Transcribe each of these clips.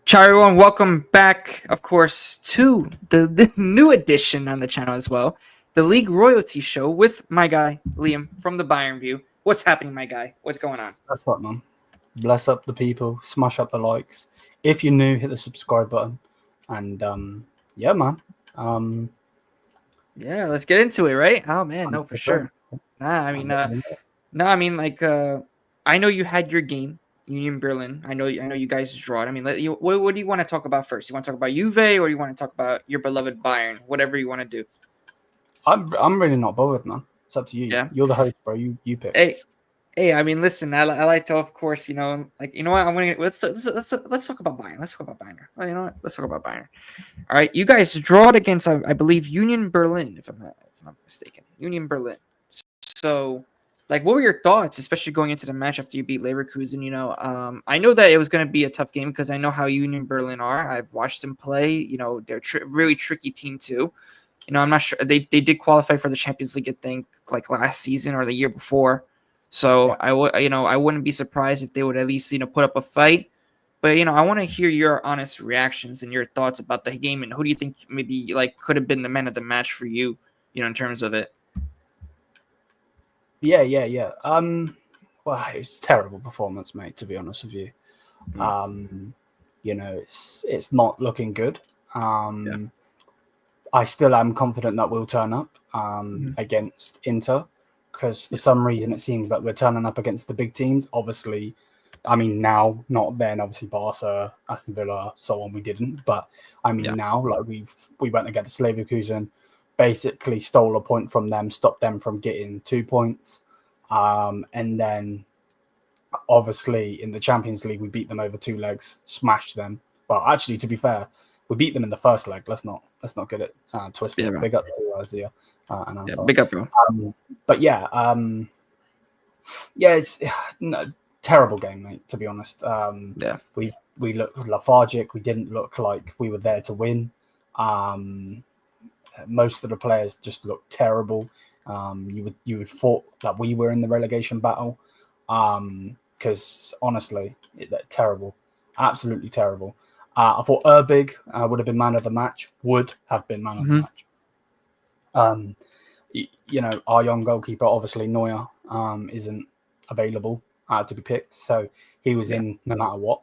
Ciao everyone, welcome back, of course, to the new edition on the channel as well, the League Royalty Show with my guy, Liam, from the Bayern View. What's happening, my guy? What's going on? That's right, man. Bless up the people, smash up the likes. If you're new, hit the subscribe button. And, yeah, man. Yeah, let's get into it, right? Oh, man, no, for sure. I know you had your game, Union Berlin. I know you guys draw it. I mean, what do you want to talk about first? You want to talk about Juve, or you want to talk about your beloved Bayern? Whatever you want to do. I'm really not bothered, man. It's up to you. Yeah. You're the host, bro. You pick. Hey, I mean, listen, I like to, of course, what? Let's talk about Bayern. Let's talk about Bayern. Well, you know what? Let's talk about Bayern. All right, you guys draw it against, I believe, Union Berlin, if I'm not mistaken. Union Berlin. So, what were your thoughts, especially going into the match after you beat Leverkusen? I know that it was going to be a tough game because I know how Union Berlin are. I've watched them play. They're really tricky team too. I'm not sure they did qualify for the Champions League, I think, last season or the year before. So I wouldn't be surprised if they would at least put up a fight. But I want to hear your honest reactions and your thoughts about the game, and who do you think maybe could have been the man of the match for you, in terms of it. Yeah. Well, it was a terrible performance, mate, to be honest with you. It's not looking good. I still am confident that we'll turn up against Inter, because for some reason it seems that we're turning up against the big teams. Obviously, I mean now, not then. Obviously, Barca, Aston Villa, so on. We didn't, but I mean now, we went against Leverkusen, basically stole a point from them, stopped them from getting 2 points, and then obviously in the Champions League we beat them over 2 legs, smashed them. But actually, to be fair, we beat them in the first leg. Let's not get it twisted. Yeah, big up to Zia. Big up, bro. But it's terrible game, mate. To be honest, we looked lethargic. We didn't look like we were there to win. Most of the players just looked terrible. You would thought that we were in the relegation battle, because honestly, terrible, absolutely terrible. I thought Erbig would have been man of the match. Would have been man of the match. Our young goalkeeper, obviously Neuer, isn't available to be picked, so he was in no matter what.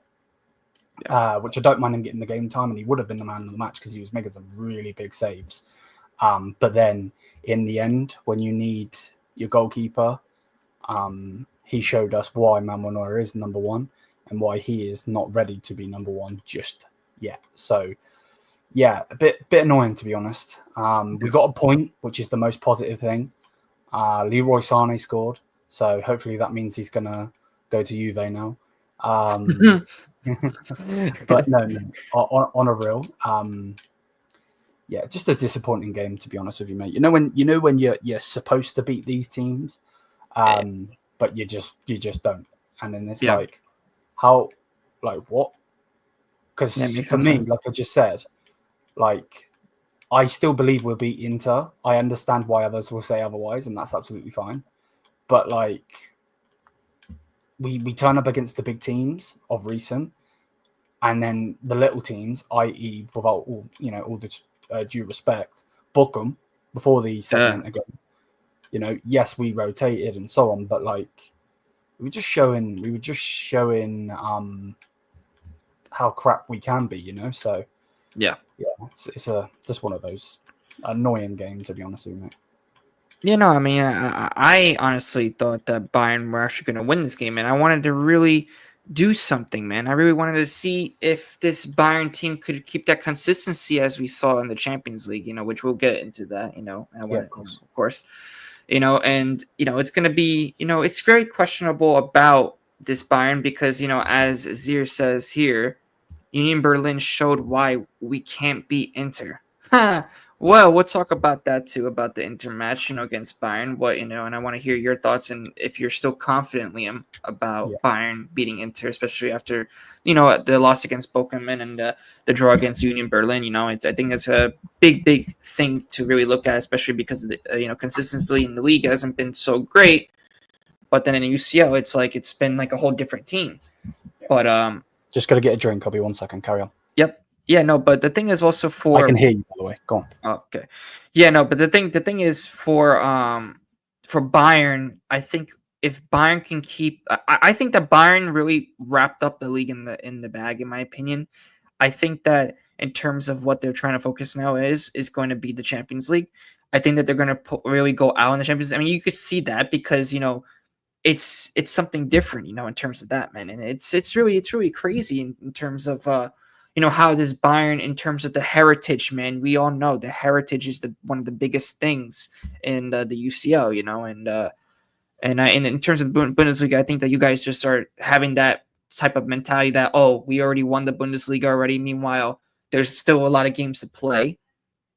Which I don't mind him getting the game time, and he would have been the man of the match because he was making some really big saves. But then in the end, when you need your goalkeeper, he showed us why Manuel Neuer is number one and why he is not ready to be number one just yet. So, yeah, a bit annoying, to be honest. We got a point, which is the most positive thing. Leroy Sané scored, so hopefully that means he's going to go to Juve now. But no, on a real, just a disappointing game, to be honest with you, mate. When you're supposed to beat these teams, but you just don't, and then it's what? Because for me, like I just said, I still believe we'll beat Inter. I understand why others will say otherwise, and that's absolutely fine. But we turn up against the big teams of recent, and then the little teams, i.e., without all the due respect, book them before the segment again. Yes, we rotated and so on, but we were just showing how crap we can be, So it's just one of those annoying games, to be honest with you, mate. I mean, I honestly thought that Bayern were actually going to win this game, and I wanted to really do something, man. I really wanted to see if this Bayern team could keep that consistency as we saw in the Champions League, which we'll get into that, of course. And it's going to be, it's very questionable about this Bayern because, as Zier says here, Union Berlin showed why we can't beat Inter. Well, we'll talk about that too, about the Inter match, against Bayern. And I want to hear your thoughts and if you're still confident, Liam, about Yeah. Bayern beating Inter, especially after, the loss against Bochum and the draw against Union Berlin. I think that's a big, big thing to really look at, especially because of the, consistency in the league hasn't been so great. But then in the UCL, it's like it's been like a whole different team. But Just got to get a drink. I'll be 1 second. Carry on. yep. Yeah, no, but the thing is also I can for hear you, by the way. Go on. okay. Yeah, no, but the thing is for Bayern, I think if Bayern can keep I think that Bayern really wrapped up the league in the bag, in my opinion. I think that in terms of what they're trying to focus now is going to be the Champions League. I think that they're going to really go out in the Champions League. I mean, you could see that because it's something different, in terms of that, man. And it's really crazy in terms of how this Bayern, in terms of the heritage, man. We all know the heritage is the one of the biggest things in the UCL, and in terms of the Bundesliga, I think that you guys just are having that type of mentality that, oh, we already won the Bundesliga already. Meanwhile, there's still a lot of games to play,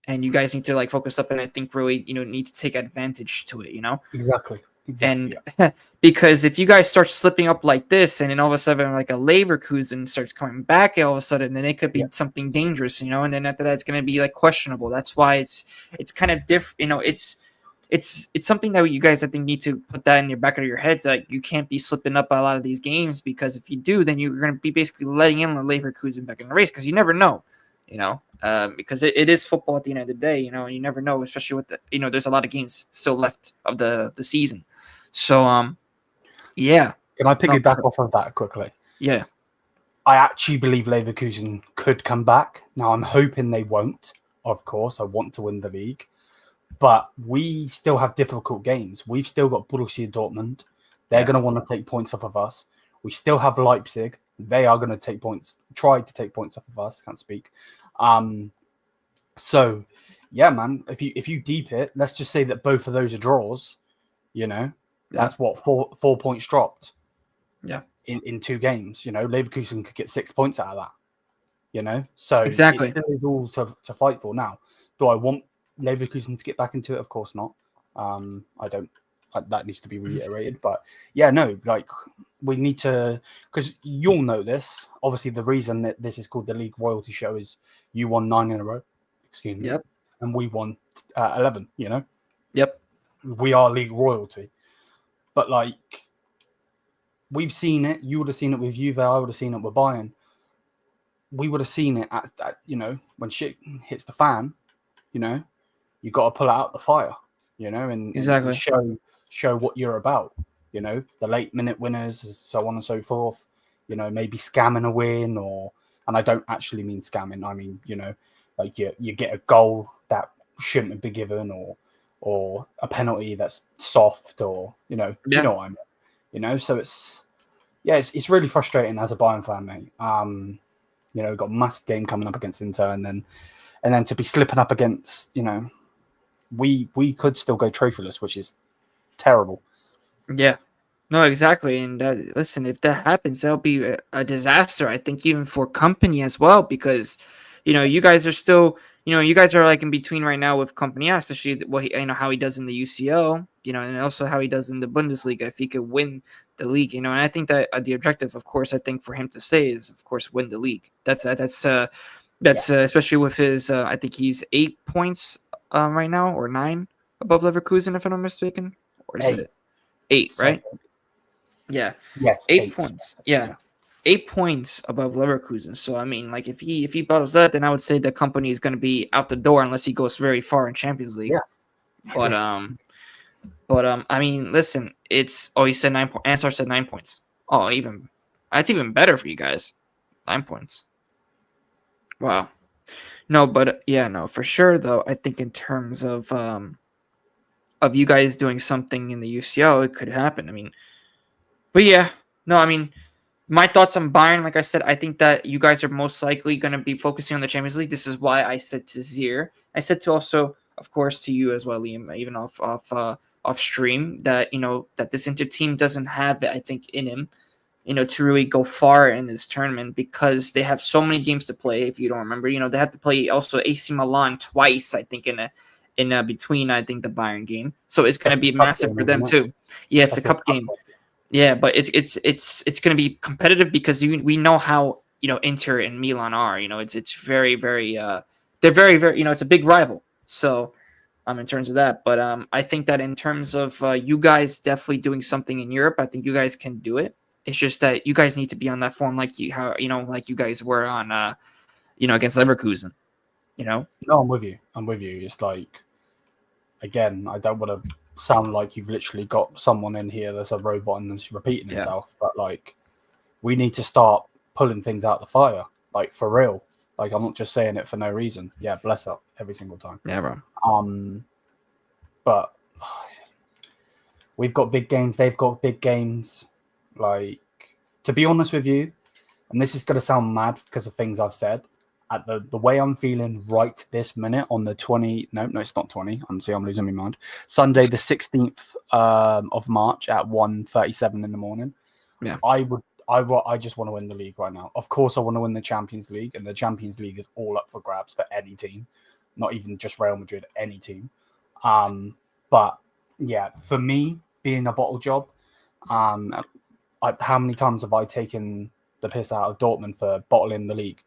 and you guys need to like focus up and I think really need to take advantage to it. Exactly. And Yeah. because if you guys start slipping up like this, and then all of a sudden like a Leverkusen starts coming back, all of a sudden, then it could be something dangerous, and then after that it's going to be like questionable. That's why it's kind of different. It's something that you guys I think need to put that in your back of your heads, that you can't be slipping up a lot of these games, because if you do, then you're going to be basically letting in the Leverkusen back in the race, because you never know. Because it is football at the end of the day, you never know, especially with there's a lot of games still left of the season. So, yeah. Can I piggyback off of that quickly? Yeah. I actually believe Leverkusen could come back. Now, I'm hoping they won't, of course. I want to win the league. But we still have difficult games. We've still got Borussia Dortmund. They're going to want to take points off of us. We still have Leipzig. They are going to try to take points off of us. Can't speak. So, yeah, man, if you deep it, let's just say that both of those are draws, that's what, 4 points dropped. Yeah. In 2 games, Leverkusen could get 6 points out of that, So exactly, it still is all to fight for. Now, do I want Leverkusen to get back into it? Of course not. I don't. That needs to be reiterated. But yeah, no, like we need to, because you'll know this. Obviously, the reason that this is called the League Royalty Show is you won 9 in a row. Excuse me. Yep. And we won 11. Yep. We are League Royalty. But like, we've seen it. You would have seen it with Juve. I would have seen it with Bayern. We would have seen it at when shit hits the fan. You got to pull it out the fire. And exactly, and show what you're about. The late minute winners, so on and so forth. Maybe scamming a win, and I don't actually mean scamming. I mean, like you get a goal that shouldn't have been given, or a penalty that's soft, or you know what I mean. So it's really frustrating as a Bayern fan, mate. We've got a massive game coming up against Inter, and then to be slipping up against, we could still go trophyless, which is terrible. Yeah. No, exactly. And listen, if that happens, that'll be a disaster, I think, even for company as well, because, you guys are still, you guys are like in between right now with company, especially how he does in the UCL, and also how he does in the Bundesliga. If he could win the league, and I think that the objective, of course, I think for him to stay is, of course, win the league. That's especially with his, I think he's 8 points right now, or 9 above Leverkusen, if I'm not mistaken, or is it 8, right? Yeah. Yes. 8 points. Yeah. 8 points above Leverkusen. So I mean, like if he bottles that, then I would say the company is going to be out the door unless he goes very far in Champions League. Yeah. But I mean, listen, he said 9 points. Ansar said 9 points. Oh, that's even better for you guys. 9 points. Wow. No, but yeah, no, for sure though. I think in terms of you guys doing something in the UCL, it could happen. I mean, but yeah, no, I mean, my thoughts on Bayern, like I said, I think that you guys are most likely going to be focusing on the Champions League. This is why I said to Zier. I said to also, of course, to you as well, Liam, even off stream, that that this Inter team doesn't have it, I think, in him. to really go far in this tournament because they have so many games to play. If you don't remember, they have to play also AC Milan twice, I think, in between, I think, the Bayern game. So it's going to be massive for them too. Yeah, it's a cup game. Yeah, but it's going to be competitive because we know how Inter and Milan are. It's very very they're very very it's a big rival. So in terms of that, but I think that in terms of you guys definitely doing something in Europe, I think you guys can do it. It's just that you guys need to be on that form like like you guys were on against Leverkusen. No, I'm with you. It's like, again, I don't want to sound like you've literally got someone in here that's a robot and that's repeating himself, but like, we need to start pulling things out the fire, like for real. Like, I'm not just saying it for no reason. Yeah, bless up every single time. Yeah, bro. But we've got big games. They've got big games. Like, to be honest with you, and this is going to sound mad because of things I've said, at the way I'm feeling right this minute on the 20... No, it's not 20. I'm losing my mind. Sunday, the 16th of March at 1:37 in the morning. Yeah. I just want to win the league right now. Of course, I want to win the Champions League, and the Champions League is all up for grabs for any team, not even just Real Madrid, any team. But yeah, for me, being a bottle job, how many times have I taken the piss out of Dortmund for bottling the league?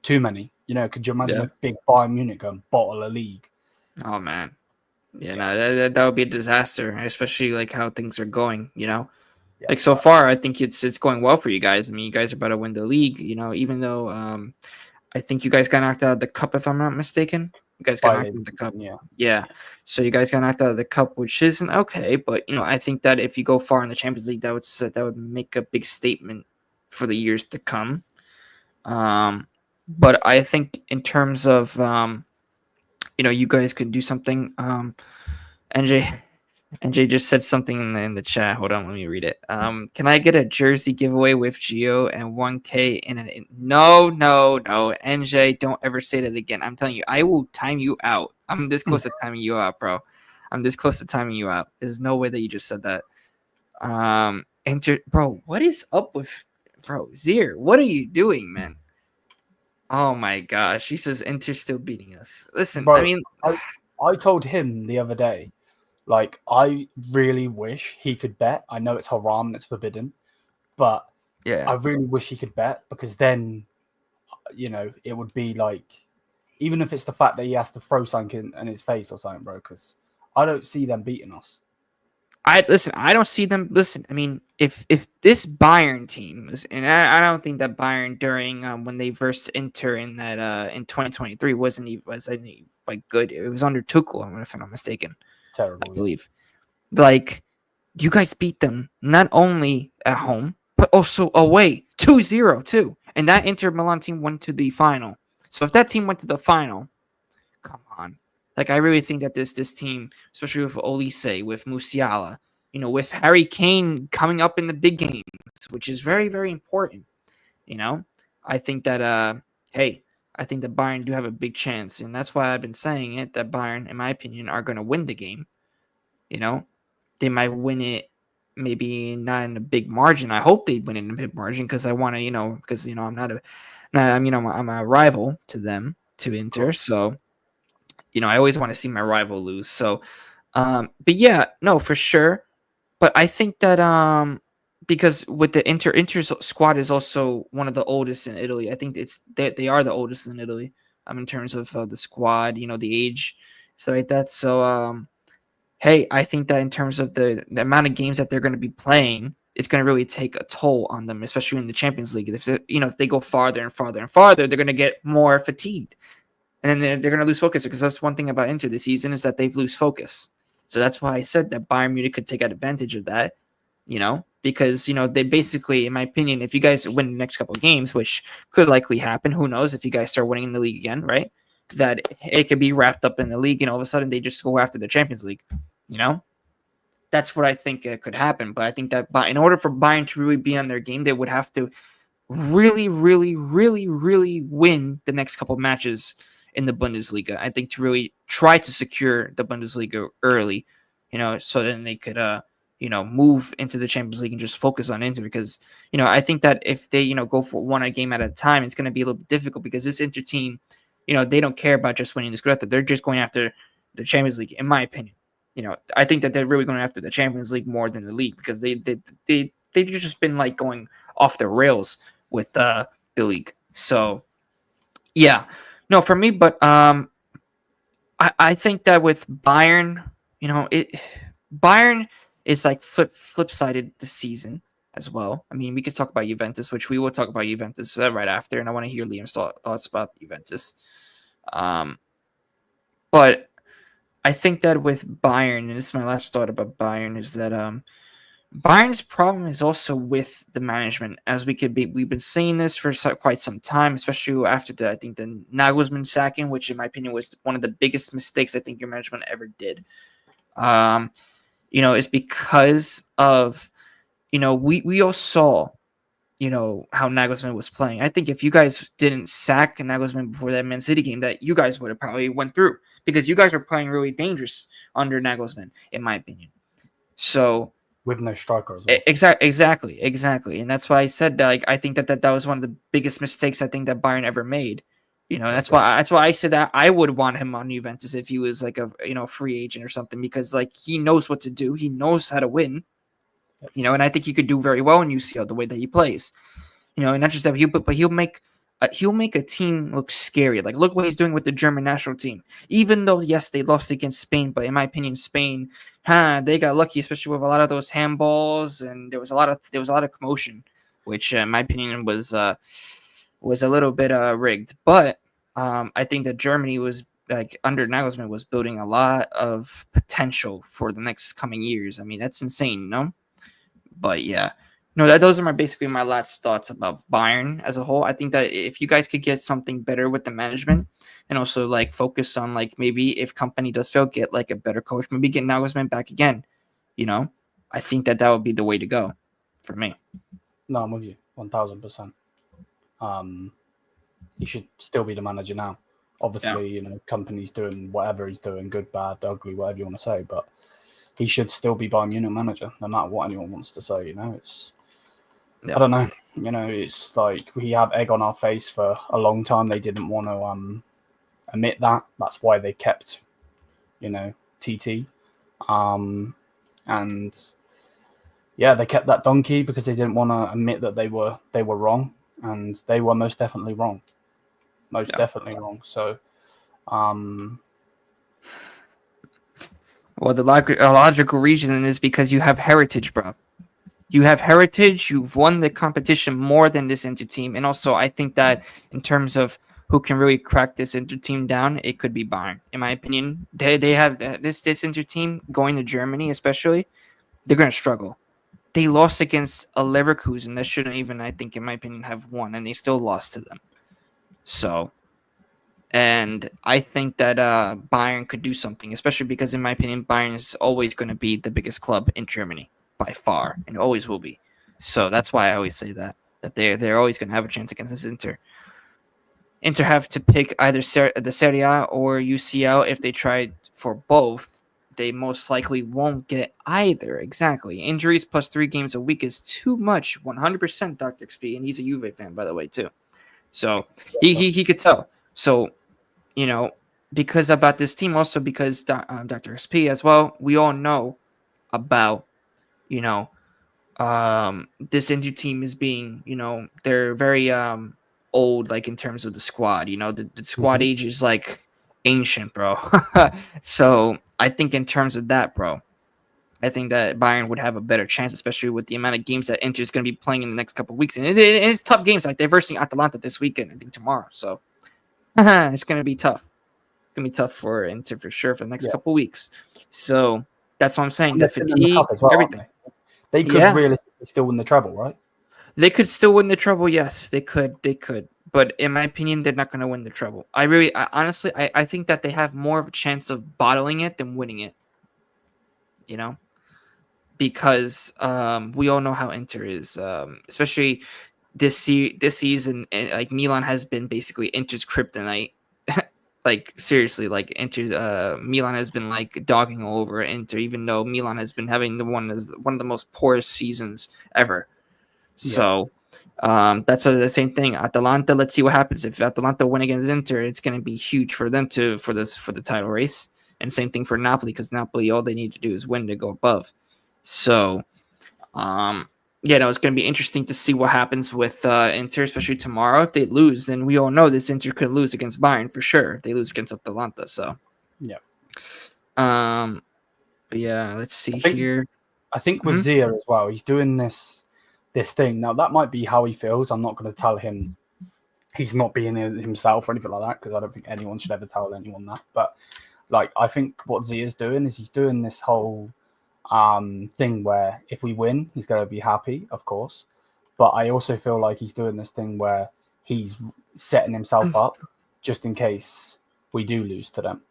Too many. Could you imagine if big Bayern Munich go and bottle a league? Oh man, no, that would be a disaster, especially like how things are going. Like so far, I think it's going well for you guys. I mean, you guys are about to win the league. Even though I think you guys got knocked out of the cup, if I'm not mistaken. You guys got knocked out of the cup. Yeah. So you guys got knocked out of the cup, which isn't okay. But I think that if you go far in the Champions League, that would make a big statement for the years to come. But I think in terms of you guys could do something. NJ just said something in the chat. Hold on, let me read it. Can I get a jersey giveaway with Gio and 1K in an? No, NJ, don't ever say that again. I'm telling you, I will time you out. I'm this close to timing you out, bro. I'm this close to timing you out. There's no way that you just said that. Bro, what is up with Zier? What are you doing, man? Oh my gosh, he says Inter's still beating us. Listen, bro, I mean, I told him the other day, like, I really wish he could bet. I know it's haram and it's forbidden, but I really wish he could bet, because then, it would be like, even if it's the fact that he has to throw something in his face or something, bro, because I don't see them beating us. I don't see them. Listen, I mean, if this Bayern team is, and I don't think that Bayern during when they versed Inter in that in 2023 wasn't like good. It was under Tuchel, if I'm not mistaken. Terrible, I believe. Like, you guys beat them not only at home but also away 2-0 too, and that Inter Milan team went to the final. So if that team went to the final, come on. Like, I really think that this team, especially with Olise, with Musiala, with Harry Kane coming up in the big games, which is very, very important. I think that I think that Bayern do have a big chance, and that's why I've been saying it, that Bayern, in my opinion, are going to win the game. They might win it, maybe not in a big margin. I hope they win it in a big margin, because I want to, because I'm a rival to them, to Inter, so. I always want to see my rival lose. So, but yeah, no, for sure. But I think that because with the Inter's squad is also one of the oldest in Italy. I think they are the oldest in Italy. In terms of the squad, the age, stuff like that. So, hey, I think that in terms of the amount of games that they're going to be playing, it's going to really take a toll on them, especially in the Champions League. If they go farther and farther and farther, they're going to get more fatigued. And then they're going to lose focus, because that's one thing about Inter this season, is that they've lose focus. So that's why I said that Bayern Munich could take advantage of that, because, they basically, in my opinion, if you guys win the next couple of games, which could likely happen, who knows, if you guys start winning the league again, right? That it could be wrapped up in the league, and all of a sudden they just go after the Champions League, That's what I think could happen. But I think that in order for Bayern to really be on their game, they would have to really, really, really, really win the next couple of matches in the Bundesliga. I think to really try to secure the Bundesliga early, so then they could move into the Champions League and just focus on Inter, because I think that if they go for one a game at a time, it's going to be a little bit difficult, because this Inter team, they don't care about just winning the Scudetto. They're just going after the Champions League, in my opinion. I think that they're really going after the Champions League more than the league, because they've just been like going off the rails with the league. So yeah, no, for me, but I think that with Bayern, Bayern is like flip-sided this season as well. I mean, we could talk about Juventus, which we will talk about Juventus right after, and I want to hear Liam's thoughts about Juventus. But I think that with Bayern, and this is my last thought about Bayern, is that Bayern's problem is also with the management, as we've been saying this for quite some time, especially after I think the Nagelsmann sacking, which in my opinion was one of the biggest mistakes I think your management ever did. Is because of, we all saw, how Nagelsmann was playing. I think if you guys didn't sack Nagelsmann before that Man City game, that you guys would have probably went through, because you guys were playing really dangerous under Nagelsmann, in my opinion. So with no striker as well. Exactly. And that's why I said that, I think that was one of the biggest mistakes I think that Bayern ever made. That's why I said that I would want him on Juventus if he was like a free agent or something, because he knows what to do. He knows how to win. And I think he could do very well in UCL the way that he plays. And not just that, but he'll make a team look scary. Like, look what he's doing with the German national team. Even though, yes, they lost against Spain, but in my opinion, Spain, they got lucky, especially with a lot of those handballs, and there was a lot of commotion, which in my opinion was a little bit rigged. But I think that Germany was, like, under Nagelsmann, was building a lot of potential for the next coming years. I mean, that's insane, no? But yeah. No, those are basically my last thoughts about Bayern as a whole. I think that if you guys could get something better with the management, and also like focus on, like, maybe if company does fail, get like a better coach, maybe get Nagelsmann back again. I think that would be the way to go for me. No, I'm with you 1000%. He should still be the manager now. Obviously, company's doing whatever he's doing, good, bad, ugly, whatever you want to say, but he should still be Bayern Munich manager, no matter what anyone wants to say. It's. Yeah. I don't know. It's like we have egg on our face for a long time. They didn't want to admit that. That's why they kept, TT. And yeah, they kept that donkey because they didn't want to admit that they were wrong, and they were most definitely wrong. Definitely wrong. So, well, the logical reason is because you have heritage, bro. You have heritage. You've won the competition more than this Inter team. And also, I think that in terms of who can really crack this Inter team down, it could be Bayern. In my opinion, they have this Inter team going to Germany, especially. They're going to struggle. They lost against a Leverkusen that shouldn't even, I think, in my opinion, have won, and they still lost to them. So, and I think that Bayern could do something, especially because, in my opinion, Bayern is always going to be the biggest club in Germany. By far, and always will be. So that's why I always say that they're always going to have a chance against this Inter. Inter have to pick either the Serie A or UCL. If they tried for both, they most likely won't get either. Exactly. Injuries plus 3 games a week is too much. 100%, Dr. XP, and he's a Juve fan, by the way, too. So he could tell. So, because about this team, also because Dr. XP as well, we all know about this Inter team is being, they're very old, like in terms of the squad. The squad age is like ancient, bro. So I think in terms of that, bro, I think that Bayern would have a better chance, especially with the amount of games that Inter is going to be playing in the next couple of weeks. And it's tough games. Like, they're versing Atalanta this weekend, I think tomorrow. So it's going to be tough. It's going to be tough for Inter for sure for the next couple of weeks. So that's what I'm saying. The fatigue, everything. They could realistically still win the treble, right? They could still win the treble, yes. They could. But in my opinion, they're not going to win the treble. Honestly, I think that they have more of a chance of bottling it than winning it. Because we all know how Inter is, especially this season. Like, Milan has been basically Inter's kryptonite. like seriously, like Inter, Milan has been like dogging all over Inter, even though Milan has been having one of the most poorest seasons ever. So that's the same thing. Atalanta, let's see what happens. If Atalanta win against Inter, it's going to be huge for them for the title race. And same thing for Napoli, because Napoli, all they need to do is win to go above. So, it's going to be interesting to see what happens with Inter, especially tomorrow. If they lose, then we all know this Inter could lose against Bayern for sure. If they lose against Atalanta, so but yeah, let's see here. I think with Zia as well, he's doing this thing now. That might be how he feels. I'm not going to tell him he's not being himself or anything like that, because I don't think anyone should ever tell anyone that. But like, I think what Zia's doing is he's doing this whole thing where if we win, he's going to be happy, of course. But I also feel like he's doing this thing where he's setting himself up just in case we do lose to them.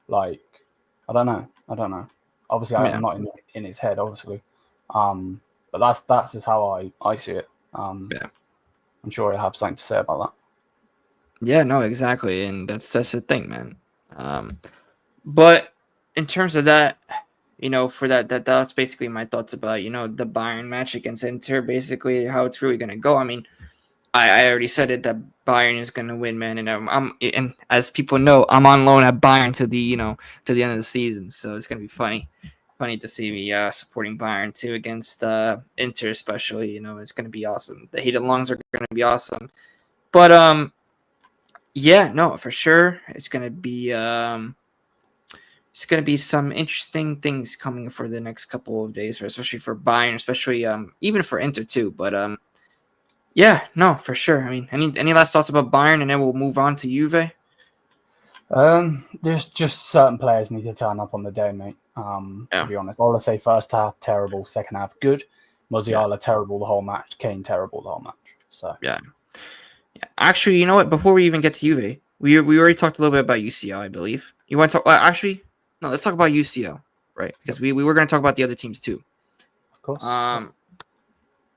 Like, I don't know. Obviously, I'm not in his head, obviously. But that's just how I see it. I'm sure he'll have something to say about that. Yeah, no, exactly, and that's the thing, man. But in terms of that, for that's basically my thoughts about the Bayern match against Inter. Basically, how it's really gonna go. I mean, I already said it that Bayern is gonna win, man, and and as people know, I'm on loan at Bayern to the to the end of the season, so it's gonna be funny to see me supporting Bayern too against Inter, especially. It's gonna be awesome. The heated lungs are gonna be awesome, but yeah, no, for sure, it's gonna be some interesting things coming for the next couple of days, especially for Bayern, especially even for Inter too. But yeah, no, for sure. I mean, any last thoughts about Bayern, and then we'll move on to Juve. There's just certain players need to turn up on the day, mate. To be honest, all I say, first half terrible, second half good. Musiala terrible the whole match. Kane terrible the whole match. So yeah. Actually, you know what? Before we even get to Juve, we already talked a little bit about UCL, I believe. You want to talk? Actually, no. Let's talk about UCL, right? Because we were going to talk about the other teams too. Of course.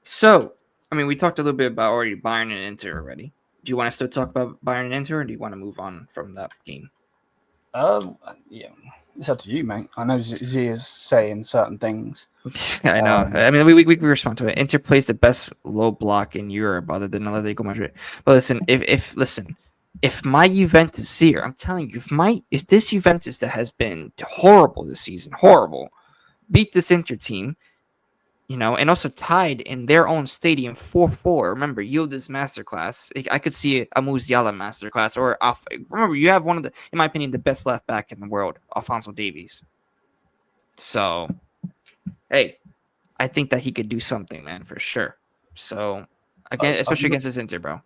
So I mean, we talked a little bit about already Bayern and Inter already. Do you want to still talk about Bayern and Inter, or do you want to move on from that game? Yeah, it's up to you, mate. I know Zia's saying certain things. I know. I mean, we respond to it. Inter plays the best low block in Europe, other than Atletico Madrid. But listen, if my Juventus here, I'm telling you, if this Juventus that has been horrible this season, beat this Inter team, and also tied in their own stadium 4-4. Remember, Yildiz masterclass. I could see a Musiala masterclass, or remember, you have one of in my opinion, the best left back in the world, Alphonso Davies. So, hey, I think that he could do something, man, for sure. So, again, especially against this Inter, bro.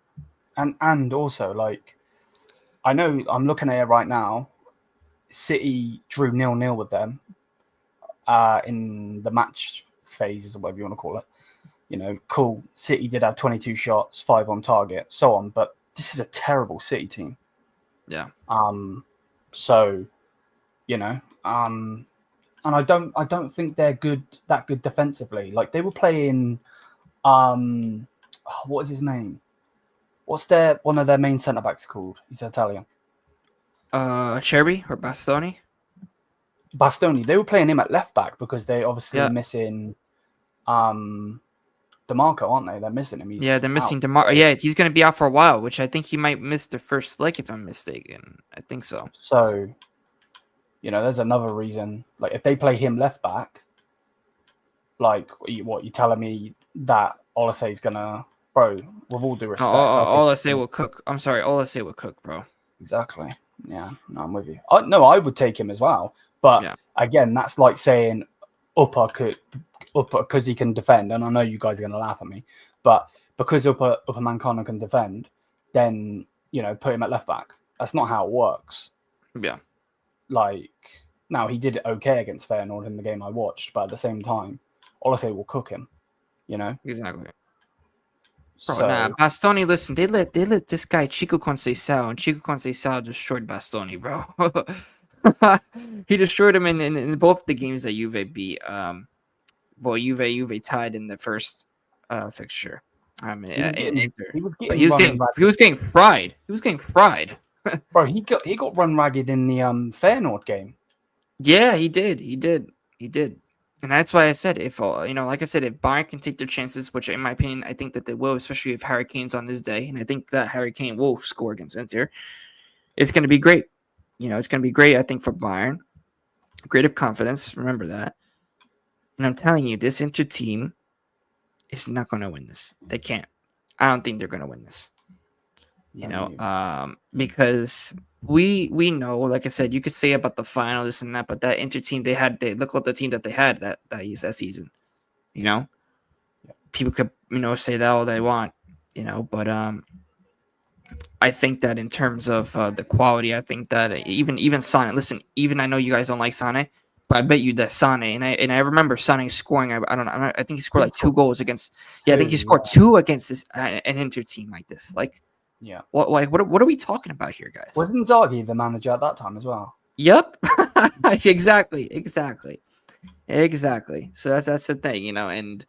And also, like, I know I'm looking at it right now. City drew 0-0 with them in the match phases, or whatever you want to call it. Cool. City did have 22 shots, 5 on target, so on. But this is a terrible City team. Yeah. So, and I don't think they're that good defensively. Like, they were playing, what is his name? What's one of their main centre backs called? He's Italian. Cherby or Bastoni? Bastoni. They were playing him at left back because they obviously are missing DeMarco, aren't they? They're missing him. They're missing DeMarco. Yeah, he's going to be out for a while, which I think he might miss the first leg, if I'm mistaken. I think so. So, there's another reason. Like, if they play him left back, like, what you telling me that Olasey's going to, bro, with all due respect. Olasey will cook. I'm sorry, Olasey will cook, bro. Exactly. Yeah, no, I'm with you. I would take him as well. But again, that's like saying Upper because he can defend, and I know you guys are going to laugh at me, but because Upper Mancano can defend, then put him at left back. That's not how it works. Yeah. Like, now he did it okay against Feyenoord in the game I watched, but at the same time, Olasey will cook him. Exactly. Bro, Bastoni. Listen, they let this guy Chico Conceição, and Chico Conceição destroyed Bastoni, bro. He destroyed him in both the games that Juve beat. Juve tied in the first fixture. I mean, he was getting fried. He was getting fried. Bro, he got run ragged in the Feyenoord game. Yeah, he did. He did. He did. And that's why I said if like I said, if Bayern can take their chances, which in my opinion I think that they will, especially if Harry Kane's on this day, and I think that Harry Kane will score against Inter, it's going to be great. It's going to be great. I think for Bayern, great of confidence. Remember that. And I'm telling you, this Inter team is not going to win this. They can't. I don't think they're going to win this. Because we know, like I said, you could say about the final, this and that, but that Inter team they look at the team that they had that season. People could say that all they want, but I think that in terms of the quality, I think that even Sane. Listen, even I know you guys don't like Sane, but I bet you that Sane and I remember Sane scoring. I don't know. I think he scored like 2 goals against. Yeah, I think he scored 2 against this an Inter team like this. Like, yeah. What are we talking about here, guys? Wasn't Zaghi the manager at that time as well? Yep. Exactly. So that's the thing, and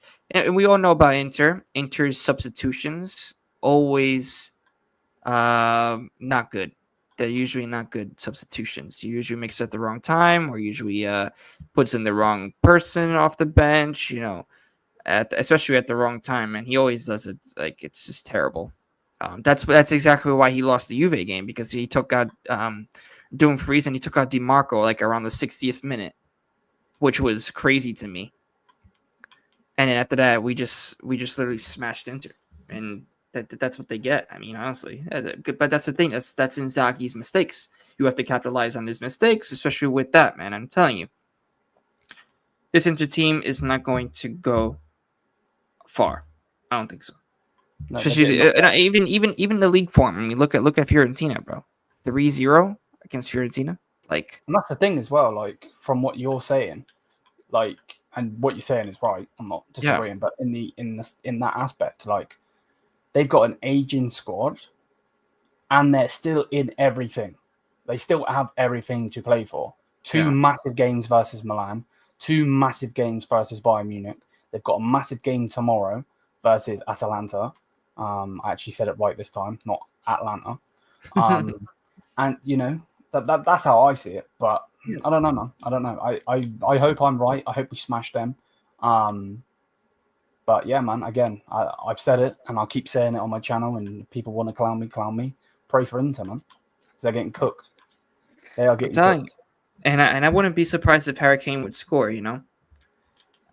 we all know about Inter's substitutions always not good. They're usually not good substitutions. He usually makes it at the wrong time, or usually puts in the wrong person off the bench, especially at the wrong time, and he always does it. Like, it's just terrible. That's exactly why he lost the Juve game, because he took out Dumfries and he took out DiMarco like around the 60th minute, which was crazy to me. And then after that, we just literally smashed Inter, and that's what they get. I mean, honestly, but that's the thing. That's Inzaghi's mistakes. You have to capitalize on his mistakes, especially with that, man. I'm telling you, this Inter team is not going to go far. I don't think so. No, even the league form. I mean, look at Fiorentina, bro. 3-0 against Fiorentina. Like, and that's the thing as well. Like, from what you're saying, like, and what you're saying is right. I'm not disagreeing, but in that aspect, like, they've got an aging squad, and they're still in everything. They still have everything to play for. 2 massive games versus Milan, 2 massive games versus Bayern Munich. They've got a massive game tomorrow versus Atalanta. I actually said it right this time, not Atlanta. And that's how I see it. But I don't know, man. I don't know. I hope I'm right. I hope we smash them. But yeah, man. Again, I've said it, and I'll keep saying it on my channel. And if people want to clown me. Pray for Inter, man, because they're getting cooked. They are getting cooked. And I wouldn't be surprised if Harry Kane would score. I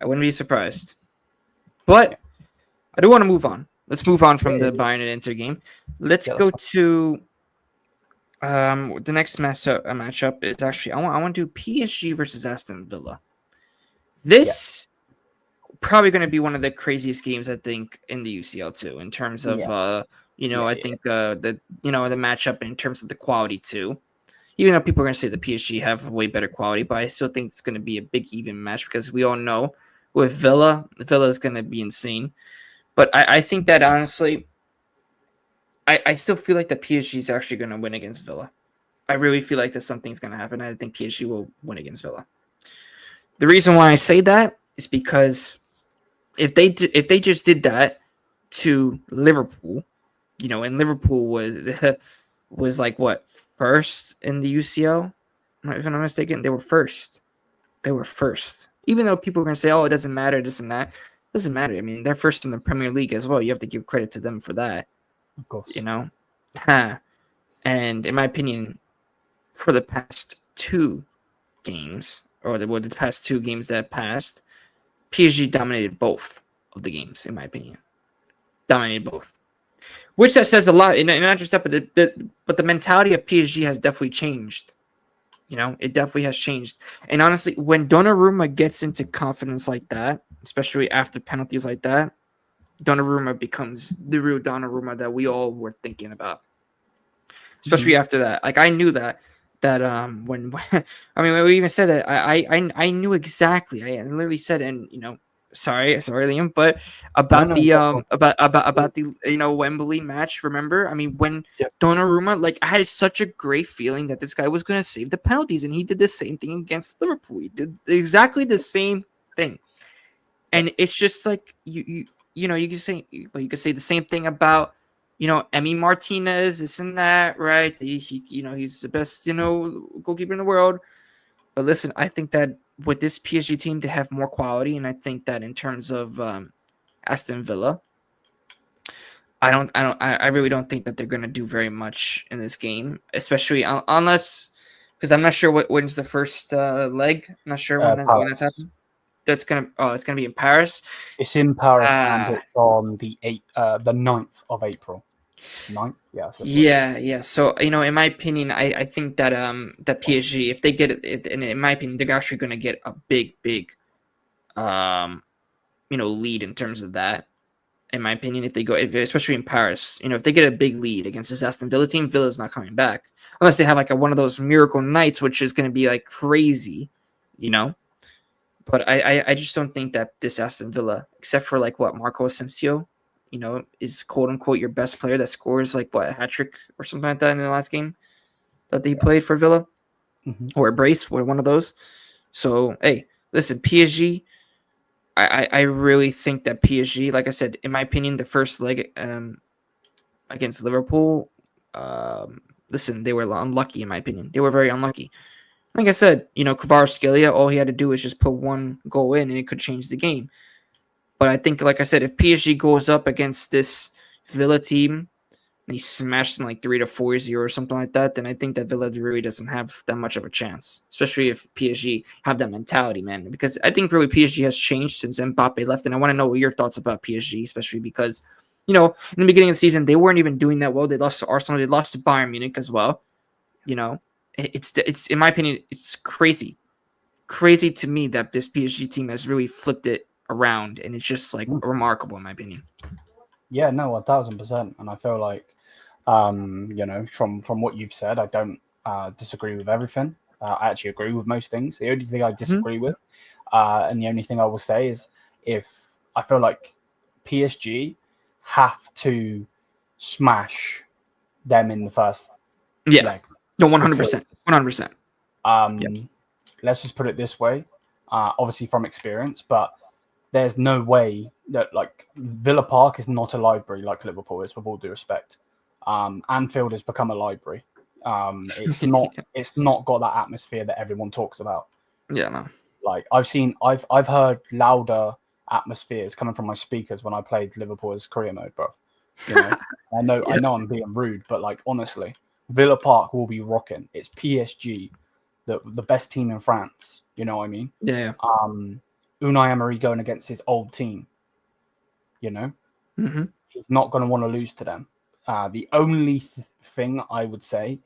wouldn't be surprised. But I do want to move on. Let's move on from the Bayern and Inter game. Let's go to the next matchup is actually I want to do PSG versus Aston Villa. This probably going to be one of the craziest games, I think, in the UCL too, in terms of I think the matchup in terms of the quality too. Even though people are going to say the PSG have way better quality, but I still think it's going to be a big even match, because we all know with Villa is going to be insane. But I think that, honestly, I still feel like the PSG is actually going to win against Villa. I really feel like that something's going to happen. I think PSG will win against Villa. The reason why I say that is because if they just did that to Liverpool, and Liverpool was like what, first in the UCL, if I'm not mistaken, they were first. Even though people are going to say, "Oh, it doesn't matter, this and that." Doesn't matter. I mean, they're first in the Premier League as well. You have to give credit to them for that. Of course. And in my opinion, for the past 2 games, or the past 2 games that passed, PSG dominated both of the games, in my opinion. Dominated both. Which that says a lot. And not just that, but the mentality of PSG has definitely changed. It definitely has changed. And honestly, when Donnarumma gets into confidence like that, especially after penalties like that, Donnarumma becomes the real Donnarumma that we all were thinking about. Especially after that. Like, I knew that when I mean, we even said that I knew exactly. I literally said, and sorry, Liam, but about the Wembley match. Remember, I mean, when Donnarumma, like, I had such a great feeling that this guy was going to save the penalties, and he did the same thing against Liverpool. He did exactly the same thing, and it's just like you could say the same thing about Emi Martinez, this and that, right? He's the best, goalkeeper in the world. But listen, I think that with this PSG team, they have more quality, and I think that in terms of Aston Villa, I really don't think that they're going to do very much in this game, especially unless, because I'm not sure when's the first leg. I'm not sure when that's Palace. happening. It's gonna be in Paris. It's in Paris and it's on the 9th of April. 9th? Yeah. Yeah. So in my opinion, I think that that PSG, if they get it, in my opinion, they're actually gonna get a big lead in terms of that. In my opinion, if they go, especially in Paris, if they get a big lead against this Aston Villa team, Villa's not coming back unless they have like one of those miracle nights, which is going to be like crazy, But I just don't think that this Aston Villa, except for like Marco Asensio, is quote unquote your best player that scores like a hat trick or something like that in the last game that he played for Villa, or a brace, or one of those. So hey, listen, PSG. I really think that PSG, like I said, in my opinion, the first leg against Liverpool, listen, they were unlucky, in my opinion. They were very unlucky. Like I said, Kvaratskhelia, all he had to do was just put one goal in and it could change the game. But I think, like I said, if PSG goes up against this Villa team and he smashed them like 3-4-0 or something like that, then I think that Villa really doesn't have that much of a chance, especially if PSG have that mentality, man. Because I think really PSG has changed since Mbappe left, and I want to know what your thoughts about PSG, especially because, in the beginning of the season, they weren't even doing that well. They lost to Arsenal. They lost to Bayern Munich as well. It's in my opinion, it's crazy to me that this PSG team has really flipped it around, and it's just like remarkable in my opinion. Yeah, no, 1,000%. And I feel like, from what you've said, I don't disagree with everything. I actually agree with most things. The only thing I disagree with, and the only thing I will say is, if I feel like PSG have to smash them in the first leg. No, 100%. 100%. Let's just put it this way. Obviously from experience, but there's no way that like Villa Park is not a library like Liverpool is, with all due respect. Anfield has become a library. It's not got that atmosphere that everyone talks about. Yeah, no. Like I've heard louder atmospheres coming from my speakers when I played Liverpool as career mode, bro. I know I'm being rude, but like honestly, Villa Park will be rocking. It's PSG, the best team in France. You know what I mean? Yeah. Unai Emery going against his old team. He's not going to want to lose to them. The only thing I would say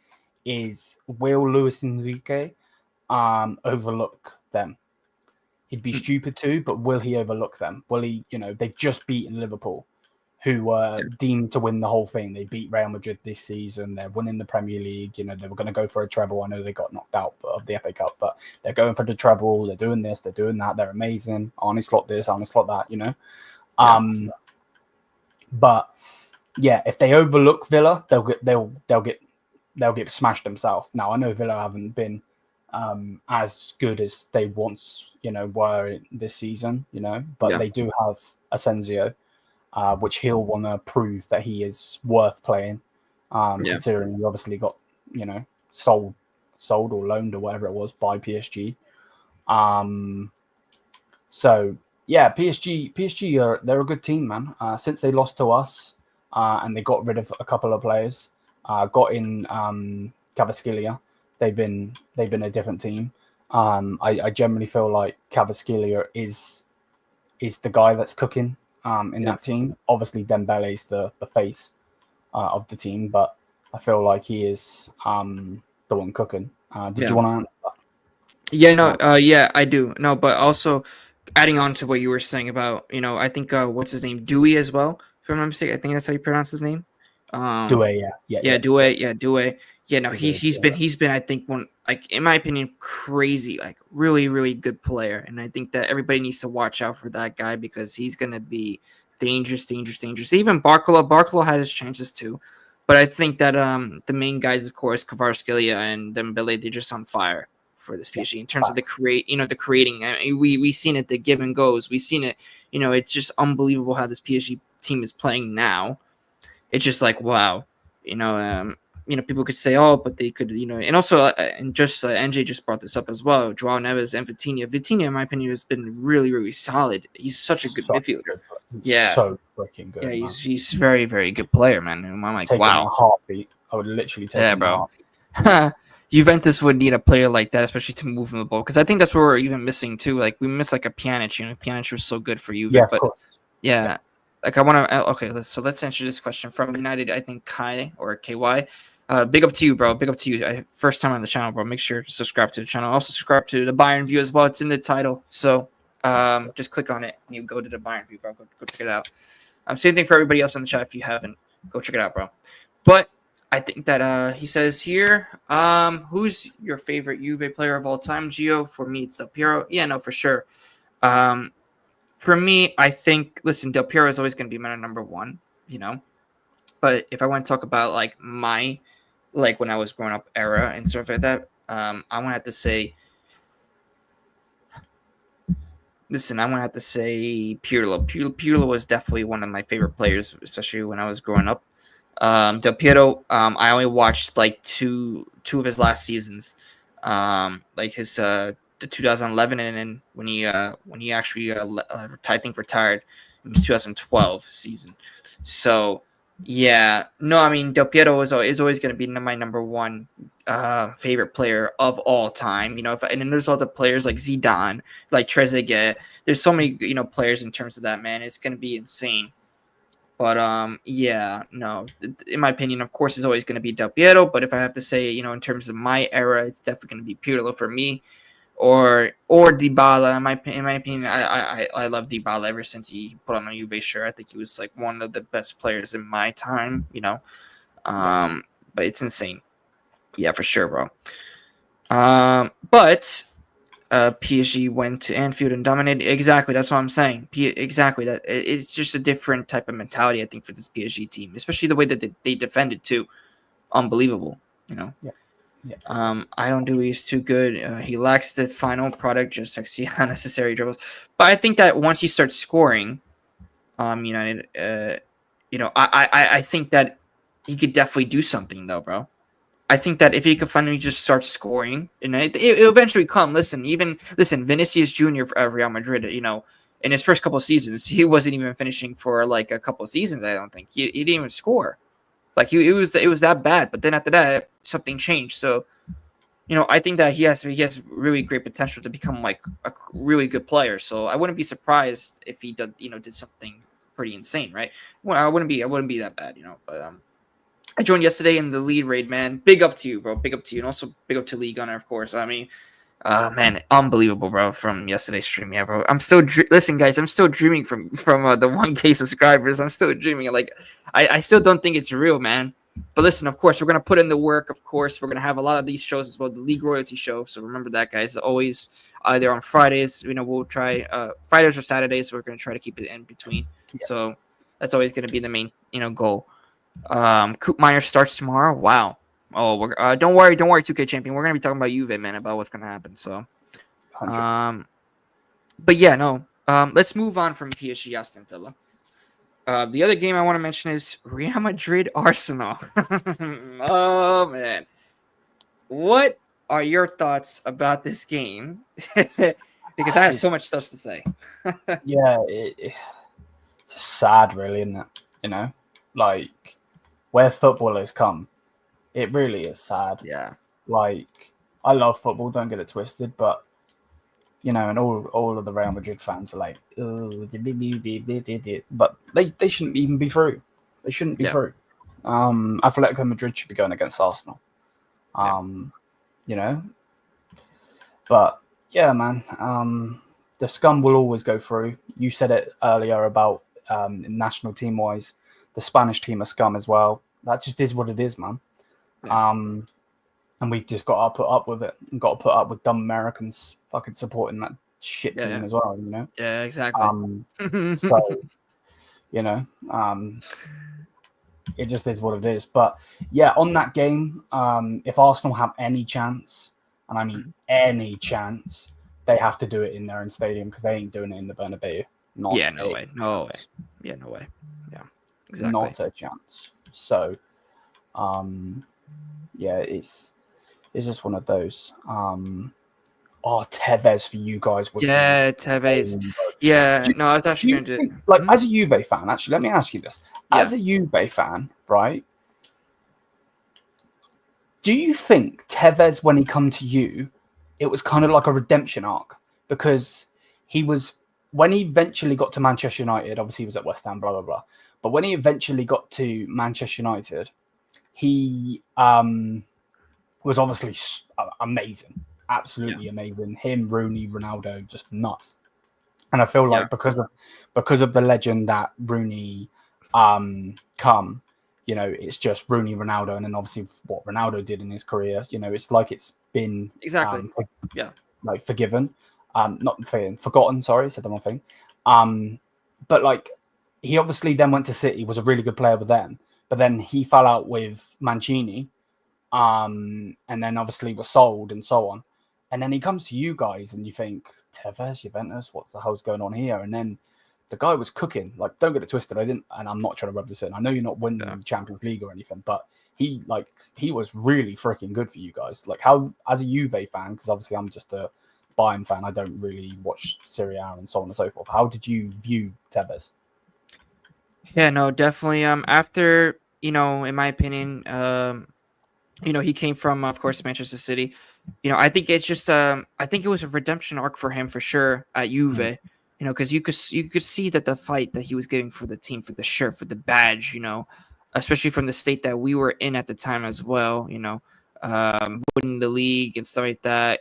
is, will Luis Enrique overlook them? He'd be stupid too, but will he overlook them? Will he? They've just beaten Liverpool, who were deemed to win the whole thing. They beat Real Madrid this season. They're winning the Premier League. They were going to go for a treble. I know they got knocked out of the FA Cup, but they're going for the treble. They're doing this. They're doing that. They're amazing. Arne Slot this, Arne Slot that. But yeah, if they overlook Villa, they'll get smashed themselves. Now I know Villa haven't been as good as they once were this season. But they do have Asensio. Which he'll want to prove that he is worth playing, considering he obviously got sold or loaned or whatever it was by PSG. So yeah, PSG they're a good team, man. Since they lost to us, and they got rid of a couple of players, got in Kvaratskhelia, they've been a different team. I generally feel like Kvaratskhelia is the guy that's cooking. In that team, obviously Dembele's the face of the team, but I feel like he is the one cooking. Did you want to answer that? Yeah, no, yeah, I do. No, but also adding on to what you were saying about, I think what's his name, Dewey as well. If I'm not mistaken, I think that's how you pronounce his name. Dewey, Dewey. Yeah, no, he's been I think one, like in my opinion, crazy, like really really good player, and I think that everybody needs to watch out for that guy because he's gonna be dangerous. Even Barcola had his chances too, but I think that the main guys, of course, Kvaratskhelia and Dembele, they're just on fire for this PSG in terms of the creating. I mean, we seen it, the give and goes. We seen it. It's just unbelievable how this PSG team is playing now. it's just like wow, you know. People could say, oh, but they could, and also, and just NJ just brought this up as well. Joao Neves and Vitinha. Vitinha, in my opinion, has been really, really solid. He's such a good So midfielder. good. He's Yeah, so freaking yeah, good, man. he's very, very good player, man. And I'm like, Take him in wow, a heartbeat. I would literally take yeah, him in a bro. heartbeat. Juventus would need a player like that, especially to move him the ball, because I think that's what we're even missing too. Like we miss like a Pjanic. Pjanic was so good for Yeah, Juve, of but course. yeah, like I want to. Okay, let's answer this question from United. I think Kai or KY. Big up to you, bro. Big up to you. First time on the channel, bro. Make sure to subscribe to the channel. Also subscribe to the Bayern View as well. It's in the title, so just click on it and you go to the Bayern View, bro. Go check it out. Same thing for everybody else on the chat. If you haven't, go check it out, bro. But I think that he says here, who's your favorite Juve player of all time? Gio, for me, it's Del Piero. Yeah, no, for sure. For me, I think, listen, Del Piero is always going to be my number one, But if I want to talk about like my, like when I was growing up era and stuff like that, I want to have to say, listen, I want to have to say Pirlo. Pirlo was definitely one of my favorite players, especially when I was growing up. Del Piero, I only watched like two of his last seasons, like his the 2011 and then when he actually I think retired in his 2012 season. So yeah, no, I mean Del Piero is always going to be my number one favorite player of all time. And then there's other players like Zidane, like Trezeguet. There's so many players in terms of that, man. It's going to be insane. But yeah, no. In my opinion, of course, it's always going to be Del Piero. But if I have to say, in terms of my era, it's definitely going to be Pirlo for me, or Dybala. In my opinion, I love Dybala ever since he put on a Juve shirt. I think he was like one of the best players in my time. But it's insane. Yeah, for sure, bro. But PSG went to Anfield and dominated. Exactly, that's what I'm saying. Exactly, that it's just a different type of mentality, I think, for this PSG team, especially the way that they defended too. Unbelievable, Yeah. I don't do. He's too good. He lacks the final product, just sexy unnecessary dribbles. But I think that once he starts scoring, United, I think that he could definitely do something though, bro. I think that if he could finally just start scoring, and it'll eventually come. Listen, Vinicius Jr. for Real Madrid, in his first couple of seasons, he wasn't even finishing for like a couple of seasons. I don't think he didn't even score. Like it was that bad. But then after that, something changed. So I think that he has really great potential to become like a really good player. So I wouldn't be surprised if he did something pretty insane, right? Well, I wouldn't be that bad, But I joined yesterday in the lead raid, man. Big up to you, bro. Big up to you. And also big up to Lee Gunner, of course. I mean, man, unbelievable, bro, from yesterday's stream. Yeah, bro. I'm still listen, guys. I'm still dreaming from the 1K subscribers. I'm still dreaming. Like, I still don't think it's real, man. But listen, of course, we're gonna put in the work. Of course, we're gonna have a lot of these shows as well. The League Royalty Show. So remember that, guys. Always either on Fridays. We'll try Fridays or Saturdays. So we're gonna try to keep it in between. Yeah. So that's always gonna be the main goal. Coop Miner starts tomorrow. Wow. Oh, we're don't worry, 2K champion. We're gonna be talking about Juve, man, about what's gonna happen. So, 100. but yeah, no. Let's move on from PSG Aston Villa. The other game I want to mention is Real Madrid Arsenal. Oh man, what are your thoughts about this game? Because I have so much stuff to say. Yeah, it's sad, really, isn't it? Like where football has come, it really is sad. Yeah. Like I love football, don't get it twisted, but and all of the Real Madrid fans are like, oh, but they shouldn't even be through. They shouldn't be through. Atletico Madrid should be going against Arsenal. But yeah, man. The scum will always go through. You said it earlier about national team wise, the Spanish team are scum as well. That just is what it is, man. Yeah. And we've just got to put up with it and got to put up with dumb Americans fucking supporting that shit team as well, Yeah, exactly. So, it just is what it is. But yeah, on that game, if Arsenal have any chance, and I mean any chance, they have to do it in their own stadium because they ain't doing it in the Bernabeu. No way. Yeah, no way. Yeah, exactly. Not a chance. So, yeah, it's just one of those. Tevez for you guys was Yeah, Tevez. insane. Yeah, Do, no, I was do actually you going to. think, like, Hmm? as a Juve fan, actually, let me ask you this: Yeah. as a Juve fan, right? Do you think Tevez, when he come to you, it was kind of like a redemption arc because he was when he eventually got to Manchester United. Obviously, he was at West Ham, blah blah blah. But when he eventually got to Manchester United, he was obviously amazing, Yeah. absolutely amazing. Him, Rooney, Ronaldo, just nuts. And I feel Yeah. like because of the legend that Rooney come, it's just Rooney, Ronaldo, and then obviously what Ronaldo did in his career. It's like it's been Exactly. Yeah. like forgiven, not forgotten. Sorry, said the wrong thing. But like he obviously then went to City, was a really good player with them, but then he fell out with Mancini, and then obviously was sold and so on. And then he comes to you guys and you think, Tevez, Juventus, what the hell's going on here? And then the guy was cooking. Like, don't get it twisted. And I'm not trying to rub this in. I know you're not winning the Champions League or anything, but he was really freaking good for you guys. Like, how, as a Juve fan, because obviously I'm just a Bayern fan, I don't really watch Serie A and so on and so forth. How did you view Tevez? Yeah, no, definitely. After, in my opinion, he came from, of course, Manchester City. I think it's just, I think it was a redemption arc for him for sure at Juve. Because you could see that the fight that he was giving for the team, for the shirt, for the badge, especially from the state that we were in at the time as well. Winning the league and stuff like that.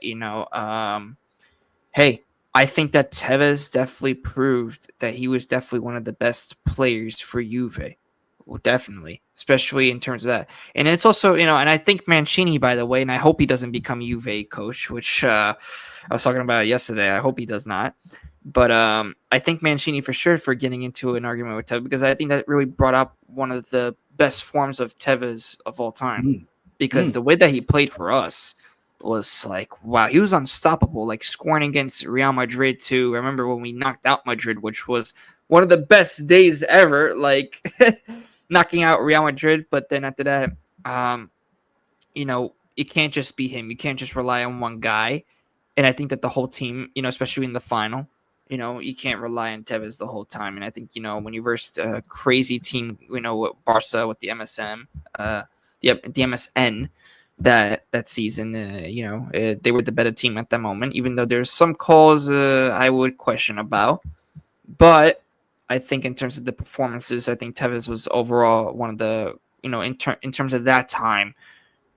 Hey, I think that Tevez definitely proved that he was definitely one of the best players for Juve. Well, definitely, especially in terms of that. And it's also, and I think Mancini, by the way, and I hope he doesn't become Juve coach, which I was talking about yesterday. I hope he does not. But I think Mancini for sure for getting into an argument with Tevez because I think that really brought up one of the best forms of Tevez of all time. Because the way that he played for us was like, wow, he was unstoppable, like scoring against Real Madrid too. I remember when we knocked out Madrid, which was one of the best days ever, like knocking out Real Madrid. But then after that, it can't just be him. You can't just rely on one guy. And I think that the whole team, especially in the final, you can't rely on Tevez the whole time. And I think, when you versed a crazy team, with Barca, with the MSM, the MSN, that season, they were the better team at that moment, even though there's some calls I would question about. But I think in terms of the performances, I think Tevez was overall one of the, in terms of that time,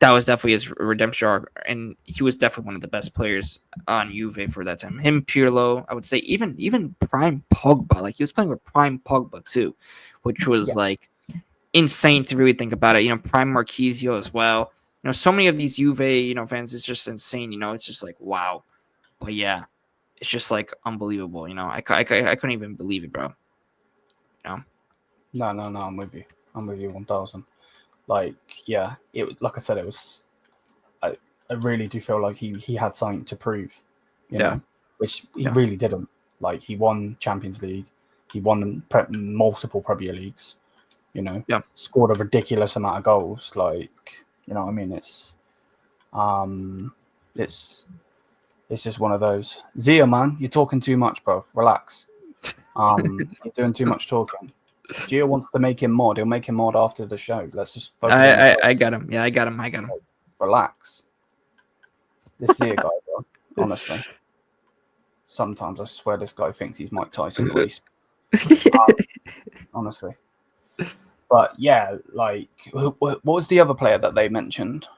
that was definitely his redemption arc, and he was definitely one of the best players on Juve for that time. Him, Pirlo, I would say, even prime Pogba, like he was playing with prime Pogba too, which was like insane to really think about it. Prime Marquisio as well. So many of these Juve, fans, it's just insane. It's just like wow, but yeah, it's just like unbelievable. I couldn't even believe it, bro. No, I'm with you. I'm with you 1000. Like, yeah, like I said, it was. I really do feel like he had something to prove, which he really didn't. Like, he won Champions League, he won multiple Premier Leagues, scored a ridiculous amount of goals. Like, what I mean, it's just one of those. Zia, man, you're talking too much, bro. Relax. You're doing too much talking. Gio wants to make him mod. He'll make him mod after the show. Let's just focus on the I got him. Yeah, I got him. Relax. This Zia guy, bro. Honestly. Sometimes I swear this guy thinks he's Mike Tyson the way honestly. But yeah, like, what was the other player that they mentioned?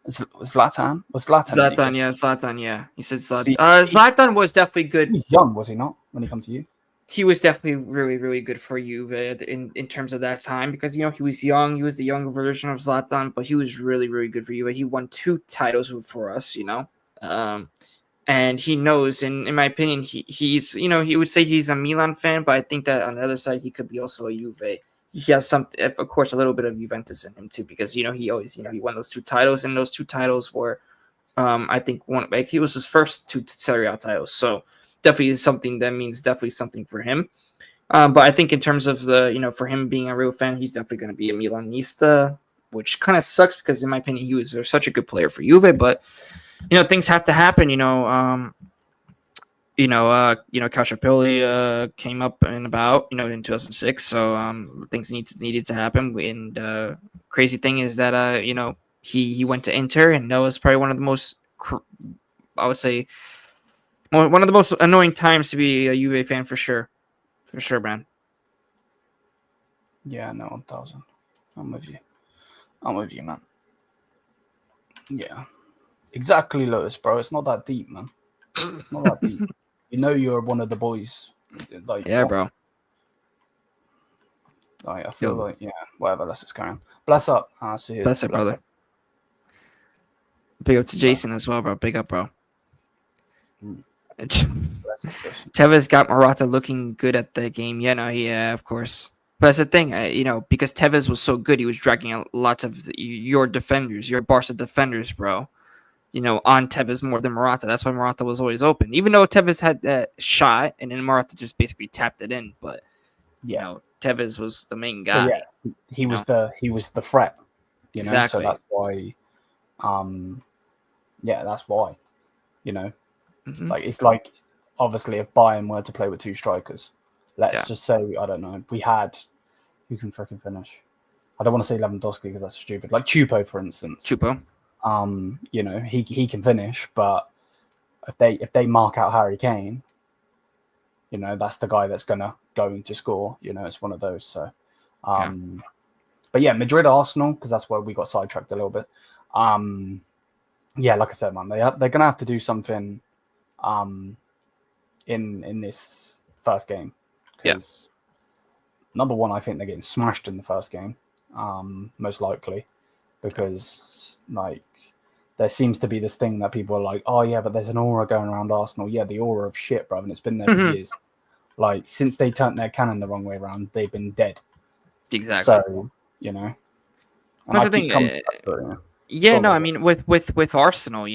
Zlatan? Was Zlatan? Zlatan, yeah. He said Zlatan. Zlatan was definitely good. He was young, was he not, when he come to you? He was definitely really, really good for Juve in terms of that time because he was young. He was the younger version of Zlatan, but he was really, really good for Juve. He won 2 titles for us, and he knows. And in my opinion, he's he would say he's a Milan fan, but I think that on the other side he could be also a Juve. He has some, of course, a little bit of Juventus in him too because he always he won those 2 titles, and those 2 titles were, I think he was his first 2 Serie A titles, so definitely is something that means definitely something for him. But I think in terms of for him being a real fan, he's definitely going to be a Milanista, which kind of sucks because in my opinion he was such a good player for Juve. But things have to happen. Calciopoli came up and about in 2006, so things needed to happen. And crazy thing is that he went to Inter, and that was probably one of the most I would say one of the most annoying times to be a Juve fan for sure, man. Yeah, no, 1,000. I'm with you, man. Yeah, exactly, Lewis, bro. It's not that deep, man. Not that deep. You're one of the boys. Like, yeah, bro. Like, I feel like, whatever. Let's just carry on. Bless up. See you. Bless up, brother. Up. Big up to Jason as well, bro. Big up, bro. Tevez got Morata looking good at the game. Yeah, of course. But that's the thing, because Tevez was so good, he was dragging out lots of your defenders, your Barca defenders, bro. On Tevez more than Morata. That's why Morata was always open. Even though Tevez had that shot, and then Morata just basically tapped it in. But Tevez was the main guy. Yeah, he was the threat. Exactly. So that's why. That's why. Mm-hmm. Like it's like obviously if Bayern were to play with two strikers, let's just say I don't know, we had who can freaking finish. I don't want to say Lewandowski because that's stupid. Like Chupo, for instance. Chupo. He can finish, but if they mark out Harry Kane, that's the guy that's going to score. It's one of those. So, but yeah, Madrid, Arsenal, because that's where we got sidetracked a little bit. Like I said, man, they're gonna have to do something, in this first game. Because number one, I think they're getting smashed in the first game, most likely, because like there seems to be this thing that people are like, oh yeah, but there's an aura going around Arsenal. Yeah, the aura of shit, bro, and it's been there for years. Like since they turned their cannon the wrong way around, they've been dead. Exactly. So That's the thing. I mean, with Arsenal,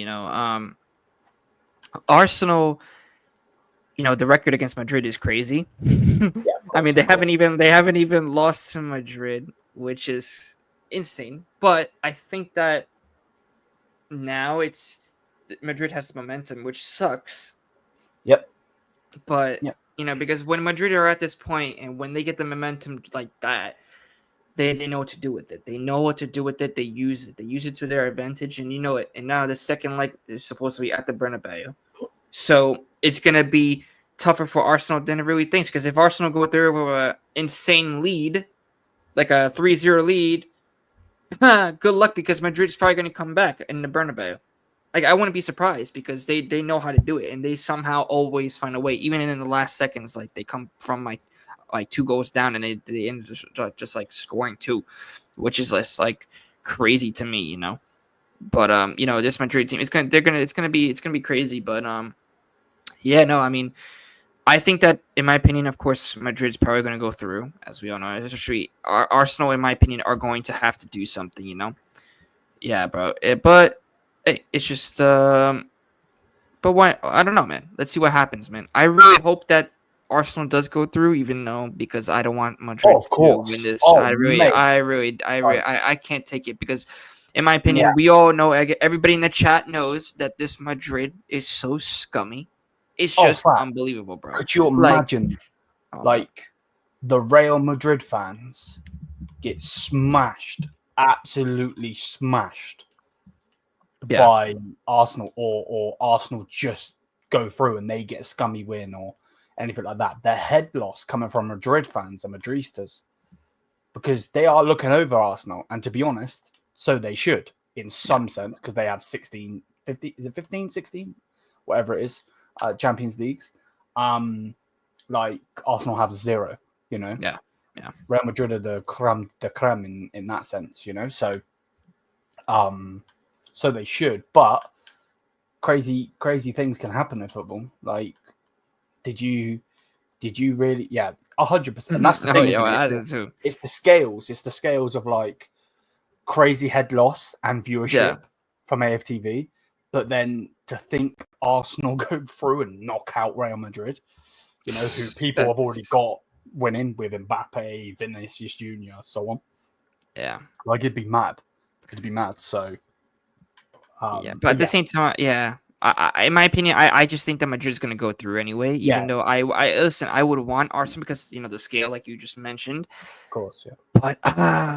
Arsenal, the record against Madrid is crazy. I mean, they haven't even lost to Madrid, which is insane. But I think that now Madrid has momentum, which sucks. Yep. But because when Madrid are at this point, and when they get the momentum like that, they know what to do with it. They know what to do with it. They use it. They use it to their advantage, and it. And now the second leg is supposed to be at the Bernabeu, so it's gonna be tougher for Arsenal than it really thinks. Because if Arsenal go there with an insane lead, like a 3-0 lead, good luck, because Madrid's probably gonna come back in the Bernabeu. Like, I wouldn't be surprised, because they know how to do it, and they somehow always find a way, even in the last seconds. Like, they come from like 2 goals down, and they end just like scoring 2, which is less like crazy to me, But this Madrid team, it's gonna be crazy. But I mean, I think that, in my opinion, of course, Madrid's probably gonna go through, as we all know. Especially Arsenal, in my opinion, are going to have to do something, Yeah, bro. It's just but why? I don't know, man. Let's see what happens, man. I really hope that Arsenal does go through, even though, because I don't want Madrid to win this. I can't take it, because, in my opinion, we all know, everybody in the chat knows that this Madrid is so scummy. It's just unbelievable, bro. Could you imagine, the Real Madrid fans get smashed, absolutely smashed, by Arsenal, or Arsenal just go through and they get a scummy win or anything like that? The head loss coming from Madrid fans and Madristas, because they are looking over Arsenal, and to be honest, so they should, in some sense, because they have 16, 15, is it 15, 16? Whatever it is, Champions Leagues. Like, Arsenal have 0, Yeah. Real Madrid are the creme de creme in that sense, so so they should, but crazy things can happen in football. Like, did you really? Yeah, 100%. And that's the thing. It's the scales. It's the scales of like crazy head loss and viewership from AFTV. But then to think Arsenal go through and knock out Real Madrid, who people have already got winning with Mbappe, Vinicius Junior, so on. Yeah. Like it'd be mad. It'd be mad. So Yeah, but at the same time, yeah, in my opinion, I just think that Madrid's going to go through anyway. Even though I listen, I would want Arsenal because the scale, like you just mentioned. Of course, yeah. But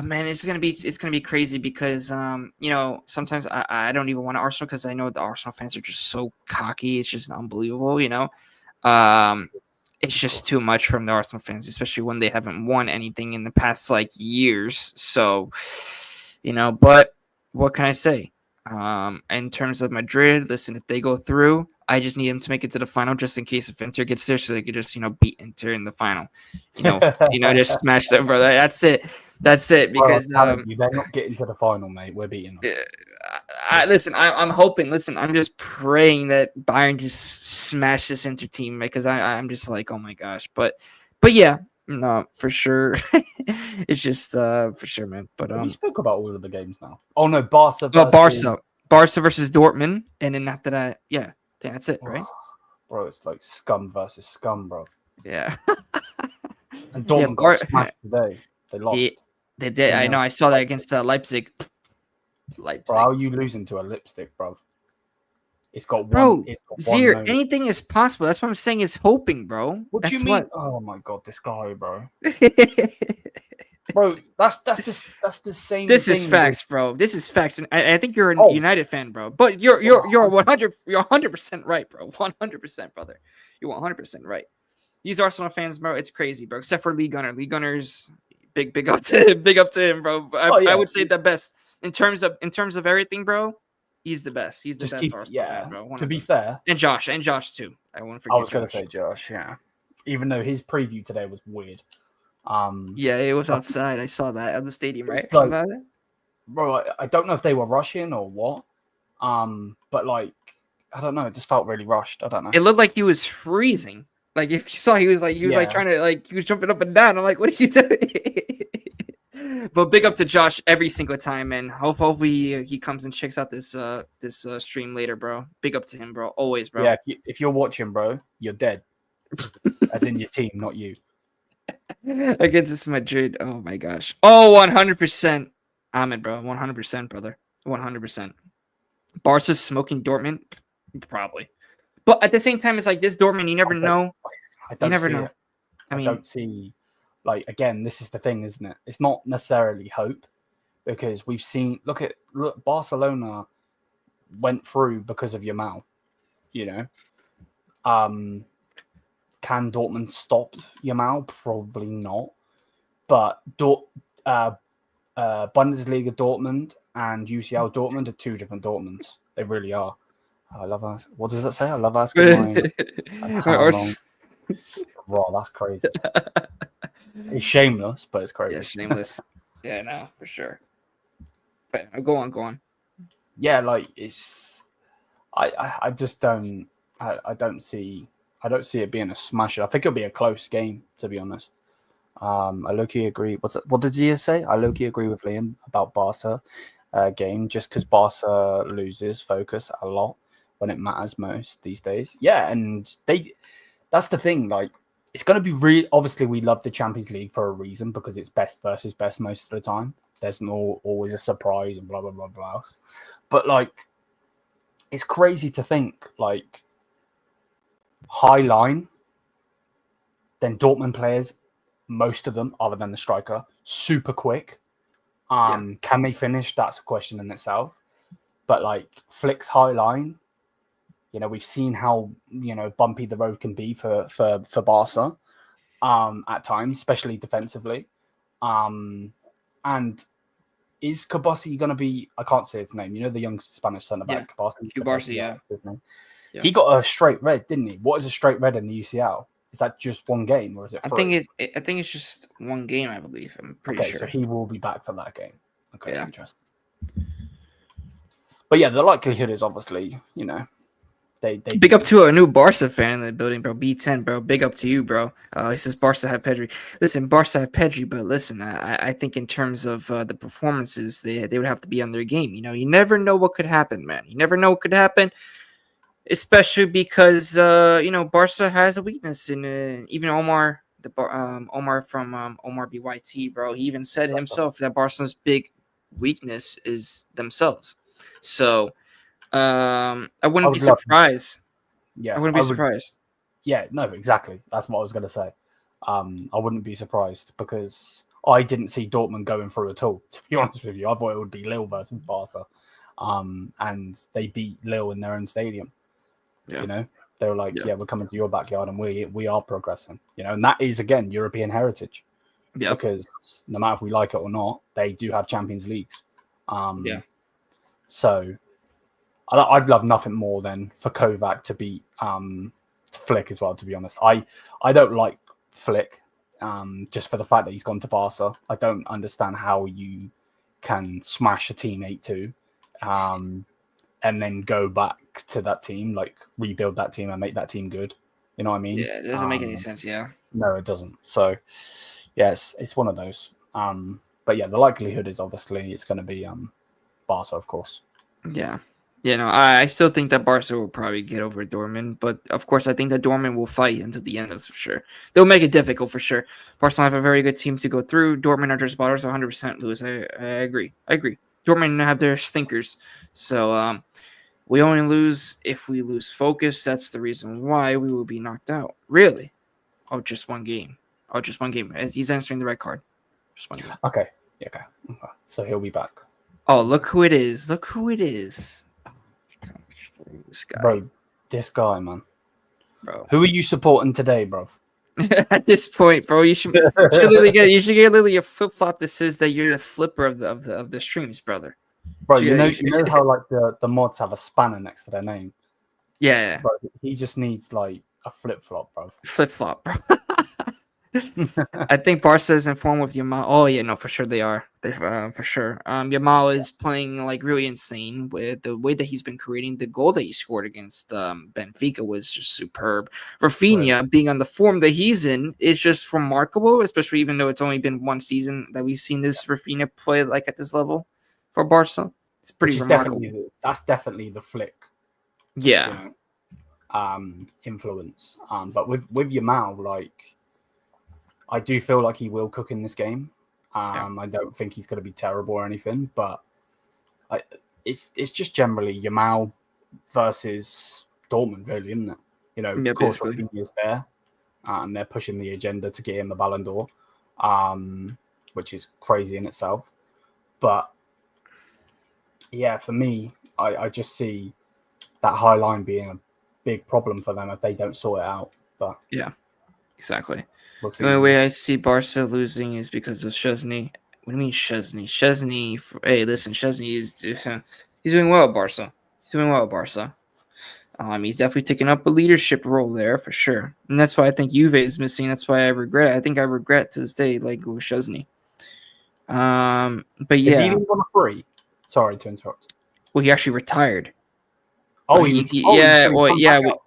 man, it's gonna be crazy because sometimes I don't even want Arsenal because I know the Arsenal fans are just so cocky. It's just unbelievable. It's just too much from the Arsenal fans, especially when they haven't won anything in the past years. So, but what can I say? In terms of Madrid, listen, if they go through, I just need them to make it to the final just in case if Inter gets there, so they could just beat Inter in the final. Just smash them, brother. That's it. Because they're not getting to the final, mate. We're beating them. Listen, I'm hoping. Listen, I'm just praying that Bayern just smash this Inter team because I'm just like, oh my gosh. But yeah, no, for sure. It's just for sure, man. But we spoke about all of the games now. Oh no, Barca versus Dortmund, and then after that, yeah, that's it, right? Bro, it's like scum versus scum, bro. Yeah. And Dortmund got smashed today. They lost. They did. I know. I saw that against Leipzig. Bro, how are you losing to a lipstick, bro? It's got one. Bro, it's got Zier, one anything is possible. That's what I'm saying. Is hoping, bro. What do you mean? Oh my god, this guy, bro. Bro, that's the same. This is facts, bro. This is facts, and I think you're a United fan, bro. But you're 100% right, bro. 100%, brother. You're 100% right. These Arsenal fans, bro, it's crazy, bro. Except for Lee Gunner. Lee Gunner's big up to him, bro. I would say the best in terms of everything, bro. He's the best. He's the best Arsenal fan, bro. To be fair, and Josh too. I won't forget. I was gonna say Josh, yeah. Even though his preview today was weird. Yeah, it was outside. I saw that at the stadium, right? Like, bro, I don't know if they were rushing or what. But like, I don't know. It just felt really rushed. I don't know. It looked like he was freezing. Like if you saw, he was trying to he was jumping up and down. I'm like, what are you doing? But big up to Josh every single time, and hopefully he comes and checks out this stream later, bro. Big up to him, bro. Always, bro. Yeah, if you're watching, bro, you're dead. As in your team, not you. Against Madrid. Oh my gosh. Oh, 100%. Ahmed, bro. 100%, brother. 100%. Barca's smoking Dortmund? Probably. But at the same time, it's like this Dortmund, you never know. You never know. I don't see, like, again, this is the thing, isn't it? It's not necessarily hope because we've seen, look, Barcelona went through because of Yamal, Can Dortmund stop Yamal? Probably not. But Bundesliga Dortmund and UCL Dortmund are two different Dortmunds. They really are. I love asking. What does that say? I love asking how long. Bro, that's crazy. It's shameless, but it's crazy. Yeah, shameless. Yeah, no, for sure. But go on. Yeah, like it's. I just don't. I don't see it being a smasher. I think it'll be a close game, to be honest. I low-key agree. What did Zia say? I low-key agree with Liam about Barca game, just because Barca loses focus a lot when it matters most these days. Yeah, and that's the thing. Like, it's going to be really. Obviously, we love the Champions League for a reason because it's best versus best most of the time. There's always a surprise and blah blah blah blah. But like, it's crazy to think like. High line, then Dortmund players, most of them, other than the striker, super quick. Can they finish? That's a question in itself. But like Flick's high line, we've seen how bumpy the road can be for Barca, at times, especially defensively. And is Kabassi going to be? I can't say his name. The young Spanish centre back, Kabassi, yeah. Yeah. He got a straight red, didn't he? What is a straight red in the UCL? Is that just one game, or is it? I think it's just one game. I believe. I'm pretty sure. So he will be back for that game. Okay, yeah. Interesting. But yeah, the likelihood is obviously, they big up to a new Barca fan in the building, bro. B10, bro. Big up to you, bro. He says Barca have Pedri. Listen, Barca have Pedri, but listen, I think in terms of the performances, they would have to be on their game. You never know what could happen, man. You never know what could happen. Especially because Barca has a weakness in even Omar Omar from Omar BYT, bro. He even said That's himself that Barcelona's big weakness is themselves. So I I wouldn't be would love. surprised. I Yeah, wouldn't I be would. surprised. Yeah, no, exactly. That's what I was going to say. I wouldn't be surprised because I didn't see Dortmund going through at all. To be honest with you, I thought it would be Lille versus Barca, and they beat Lille in their own stadium. Yeah, You know, they were like, yeah, "Yeah, we're coming to your backyard, and we are progressing." You know, and that is again European heritage yep, because no matter if we like it or not, they do have Champions Leagues. yeah, So I'd love nothing more than for Kovac to beat Flick as well. To be honest, I don't like Flick just for the fact that he's gone to Barca. I don't understand how you can smash a team 8-2 and then go back to that team, like rebuild that team and make that team good. You know what I mean? yeah. It doesn't make any sense. Yeah, No, it doesn't. So yes, it's one of those. But yeah, the likelihood is obviously it's going to be Barca, of course. yeah. You know, I still think that Barca will probably get over Dortmund, but of course, I think that Dortmund will fight until the end. That's for sure. They'll make it difficult for sure. Barcelona have a very good team to go through. Dortmund are just botters, 100% lose. I agree. I agree. Dortmund have their stinkers, so we only lose if we lose focus. That's the reason why we will be knocked out. Really? Oh, just one game. Oh, just one game. He's answering the red card. Just one game. Okay. Yeah, okay. So he'll be back. Oh, look who it is. Look who it is. This guy, This guy, man. bro. Who are you supporting today, bro? At this point, bro, you should literally get literally a flip flop that says that you're the flipper of the streams, brother. Bro, You you know how like the mods have a spanner next to their name? yeah, Bro, he just needs like a flip flop, bro. flip flop, bro. I think Barca is in form with Yamal. Oh yeah, no, for sure they are. They for sure. Yamal is playing like really insane with the way that he's been creating. The goal that he scored against Benfica was just superb. Rafinha being on the form that he's in is just remarkable, especially even though it's only been one season that we've seen this Rafinha play like at this level for Barca. It's pretty Which is remarkable. that's definitely the flick, Yeah. you know, influence. But with Yamal, like I do feel like he will cook in this game. I don't think he's going to be terrible or anything, but it's just generally Yamal versus Dortmund, really, isn't it? You know, Yeah, of course, basically. Rafinha is there, and they're pushing the agenda to get him the Ballon d'Or, which is crazy in itself. But yeah, for me, I just see that high line being a big problem for them if they don't sort it out. But Yeah, exactly. we'll see. The only way I see Barca losing is because of Chesney. What do you mean Chesney? Chesney. Hey, listen, Chesney is he's doing well at Barca. He's doing well at Barca. He's definitely taking up a leadership role there for sure, and that's why I think Juve is missing. That's why I regret it. I think I regret to this day like with Chesney. But Did he yeah, leave on a free? Sorry to interrupt. well, he actually retired. Oh, Yeah, so he well, come yeah, back out.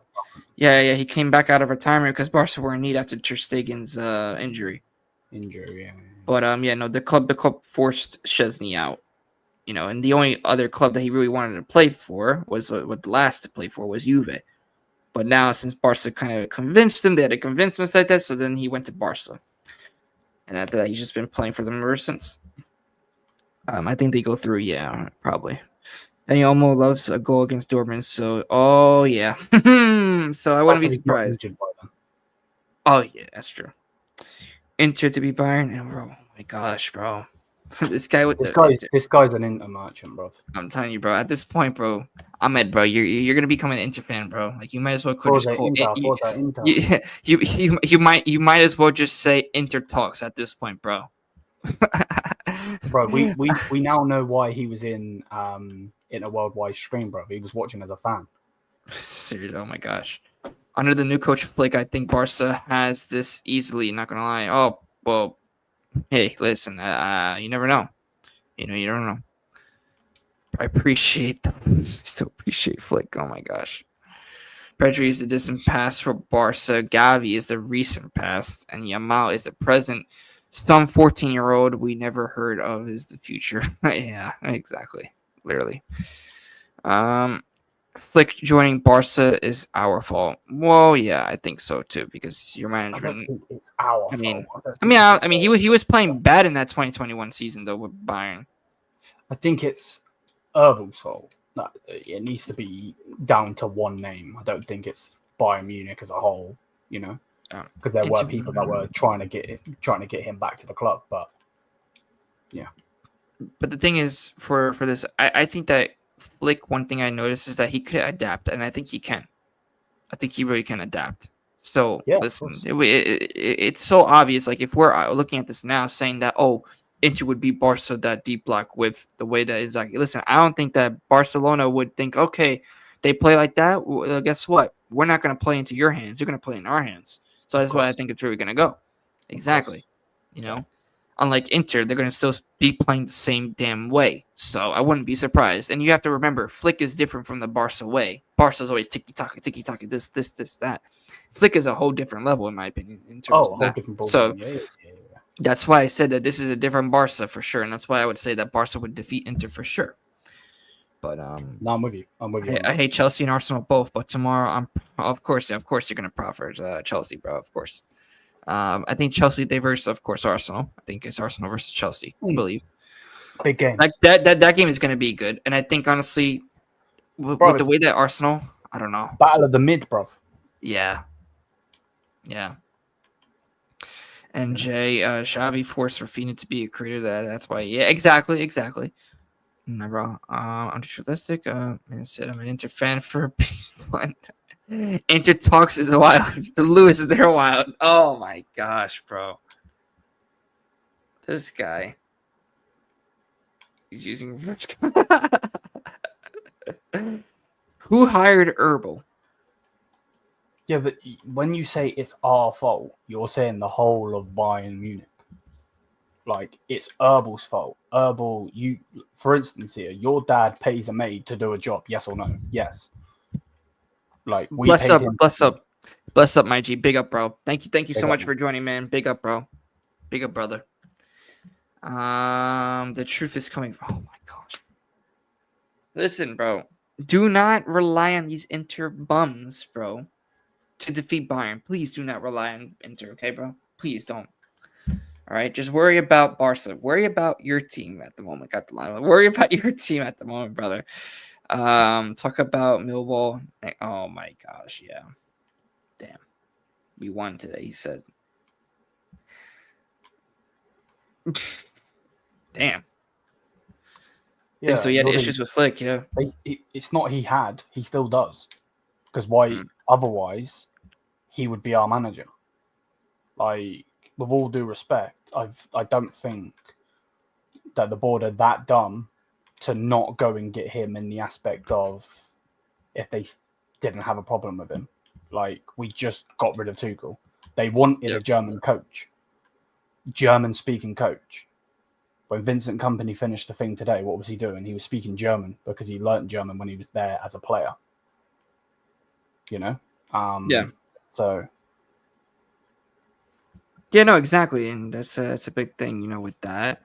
yeah. He came back out of retirement because Barca were in need after Ter Stegen's injury. Injury. Yeah. But yeah, no, the club forced Chesney out. You know, and the only other club that he really wanted to play for was what the last to play for was Juve. But now, since Barca kind of convinced him, they had to convince him like that. So then he went to Barca, and after that, he's just been playing for them ever since. I think they go through, yeah, probably. And he almost loves a goal against Dortmund. So, oh yeah, so I wouldn't be Also, he's not surprised. injured by then. Oh yeah, that's true. Inter to be Bayern, and bro, oh my gosh, bro, this guy with This guy's an Inter merchant, bro. I'm telling you, bro. At this point, bro, Ahmed, bro, you're gonna become an Inter fan, bro. Like you might as well could just Forza call Inter, it. Forza Inter. You might as well just say Inter talks at this point, bro. Bro, we now know why he was in a worldwide stream, bro. He was watching as a fan. Seriously, oh my gosh. Under the new coach Flick, I think Barca has this easily. Not gonna lie. Oh well, hey, listen. You never know. You never know. I still appreciate Flick. Oh my gosh. Pedri is the distant past for Barca. Gavi is the recent past, and Yamal is the present. Some 14-year-old we never heard of is the future. Yeah, exactly. Literally. Flick joining Barca is our fault. Well, yeah, I think so too because your I don't management. think it's our I fault. mean, I don't think it's he was playing bad in that 2021 season though with Bayern. I think it's Erbil's fault. That it needs to be down to one name. I don't think it's Bayern Munich as a whole. You know, because there were people that were trying to get him back to the club, but yeah. But the thing is, for this, I think that Flick. One thing I noticed is that he could adapt, and I think he can. I think he really can adapt. So Yeah, of listen, course. it's so obvious. Like if we're looking at this now, saying that Inter would be Barca that deep block with the way that is like. Listen, I don't think that Barcelona would think, okay, they play like that. Well, guess what? We're not going to play into your hands. You're going to play in our hands. So Of that's why I course. think it's really going to go. Exactly. You know, unlike Inter, they're going to still be playing the same damn way. So I wouldn't be surprised. And you have to remember, Flick is different from the Barca way. Barca's always tiki taka, this, that. Flick is a whole different level, in my opinion, in terms A of whole that. different ballgame. So Yeah. that's why I said that this is a different Barca for sure. And that's why I would say that Barca would defeat Inter for sure. But No, I'm with you. I hate Chelsea and Arsenal both. But tomorrow, of course you're gonna prefer Chelsea, bro. Of course. I think Chelsea they versus, of course, Arsenal. I think it's Arsenal versus Chelsea. I believe big game. like that game is going to be good. And I think honestly, with the way that Arsenal, I don't know, battle of the mid, bro. Yeah. And Xavi forced Rafinha to be a creator. That's why. Yeah, exactly. No, bro. I'm just realistic. Man said I'm an Inter fan for one. Inter talks is wild. Lewis is there wild. Oh my gosh, bro. This guy. He's using. Who hired Herbal? Yeah, but when you say it's our fault, you're saying the whole of Bayern Munich. Like, it's Herbal's fault. Herbal, for instance, here, your dad pays a maid to do a job, yes or no? Yes. Like, we bless paid up, him. bless up, my G. Big up, bro. Thank you so much man. for joining, man. Big up, bro. Big up, brother. The truth is coming. Oh my gosh. Listen, bro. Do not rely on these Inter bums, bro, to defeat Bayern. Please do not rely on Inter, okay, bro? Please don't. All right, just worry about Barca. Worry about your team at the moment. Got the line. Worry about your team at the moment, brother. Talk about Millwall. Oh my gosh, yeah. Damn, we won today. He said. Damn. Yeah, so he had issues with Flick, yeah. It's not he had. He still does. Because why? Otherwise, he would be our manager. Like, with all due respect, I don't think that the board are that dumb to not go and get him in the aspect of if they didn't have a problem with him. Like, we just got rid of Tuchel. They wanted a German coach, German-speaking coach. When Vincent Kompany finished the thing today, what was he doing? He was speaking German because he learnt German when he was there as a player. You know? So... Yeah, no, exactly, and that's a big thing, you know, with that.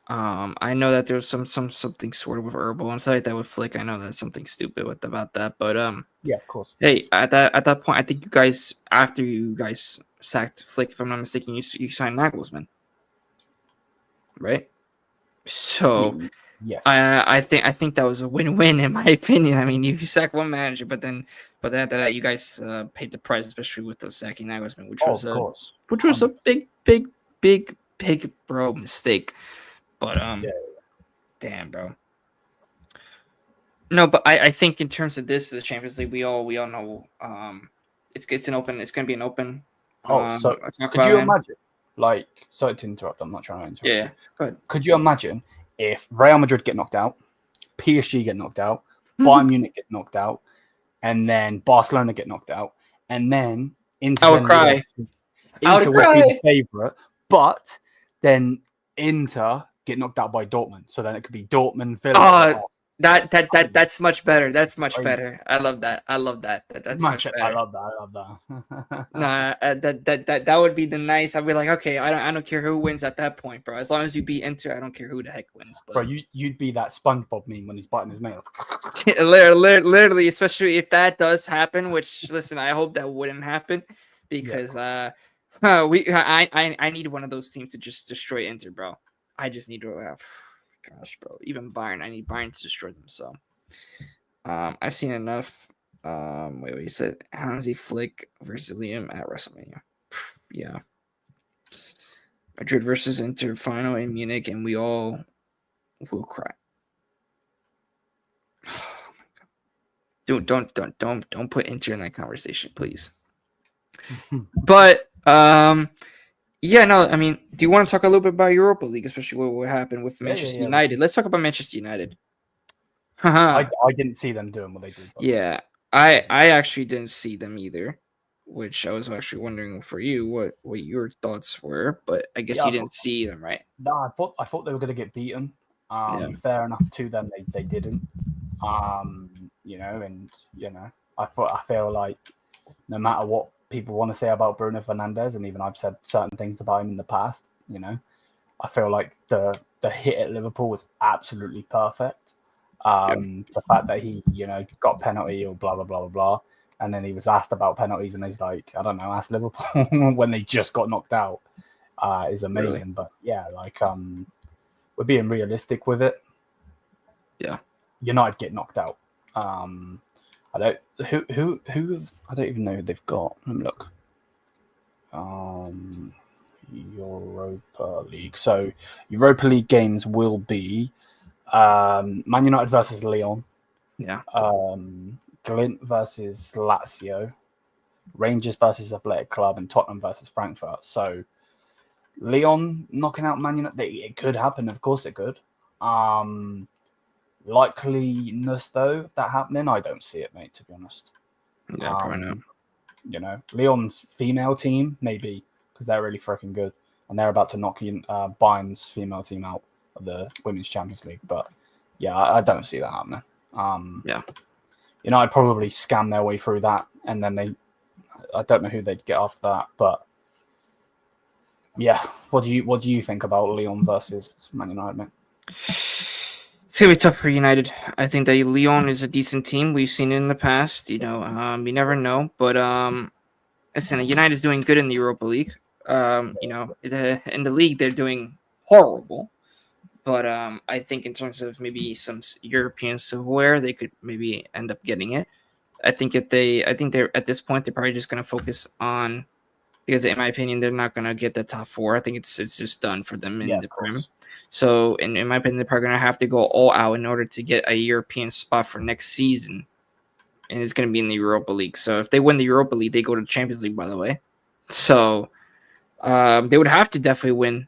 I know that there's something sort of with Herbal and stuff like that with Flick. I know that's something stupid about that, but yeah, of course. Hey, at that point, I think you guys, after you guys sacked Flick, if I'm not mistaken, you signed Nagelsmann, right? So yes, I think that was a win-win in my opinion. I mean, you sacked one manager, but after that, you guys paid the price, especially with the sacking Nagelsmann, which was a big bro mistake. But damn, bro. No, but I think in terms of this, the Champions League, we all know it's gonna be an open. So could you imagine? Like, sorry to interrupt. I'm not trying to interrupt. Yeah, go ahead. Could you imagine if Real Madrid get knocked out, PSG get knocked out, Bayern Munich get knocked out, and then Barcelona get knocked out, and then Inter I would cry. Inter would be the favourite, but then Inter get knocked out by Dortmund. So then it could be Dortmund, Villa. That's much better. That's much Crazy. better. I love that. I love that. That's much I better. love that. I love that. Nah, that would be the nice. I'd be like, okay, I don't care who wins at that point, bro. As long as you beat Inter, I don't care who the heck wins. Bro, But you'd be that SpongeBob meme when he's biting his nails. literally, especially if that does happen. Which, listen, I hope that wouldn't happen because I need one of those teams to just destroy Inter, bro. I just need to. Gosh, bro. Even Bayern, I need Bayern to destroy them. So, I've seen enough. Wait, you said Hansi Flick versus Liam at WrestleMania. Yeah. Madrid versus Inter final in Munich, and we all will cry. Oh my god! Don't put Inter in that conversation, please. But yeah, no, I mean, do you want to talk a little bit about Europa League, especially what happened with Manchester United? Let's talk about Manchester United. I didn't see them doing what they did. Yeah, I actually didn't see them either, which I was actually wondering for you what your thoughts were, but I guess you didn't see them, right? No, I thought they were going to get beaten. Fair enough to them, they didn't. I feel like no matter what people want to say about Bruno Fernandes, and even I've said certain things about him in the past, I feel like the hit at Liverpool was absolutely perfect. The fact that he, got a penalty or blah, blah, blah, blah, blah. And then he was asked about penalties and he's like, I don't know, ask Liverpool when they just got knocked out is amazing. Really? But yeah, we're being realistic with it. Yeah. United get knocked out. I don't even know who they've got. Let me look. Europa League. So Europa League games will be Man United versus Lyon. Yeah. Glint versus Lazio. Rangers versus Athletic Club, and Tottenham versus Frankfurt. So Lyon knocking out Man United, it could happen. Of course it could. Likeliness though that happening, I don't see it, mate. To be honest. Yeah, probably not. Lyon's female team maybe because they're really freaking good, and they're about to knock Bayern's female team out of the Women's Champions League. But yeah, I don't see that happening. I'd probably scam their way through that, and then I don't know who they'd get after that. But yeah, what do you think about Lyon versus Man United, mate? It's gonna be tough for United. I think that Lyon is a decent team. We've seen it in the past. You never know. But listen, United is doing good in the Europa League. In the league they're doing horrible. But I think in terms of maybe some European silverware, they could maybe end up getting it. I think they're at this point they're probably just gonna focus on, because in my opinion they're not gonna get the top four. I think it's just done for them in the Prem. So in my opinion they're probably gonna have to go all out in order to get a European spot for next season, and it's gonna be in the Europa League. So if they win the Europa League, they go to the Champions League. By the way, so they would have to definitely win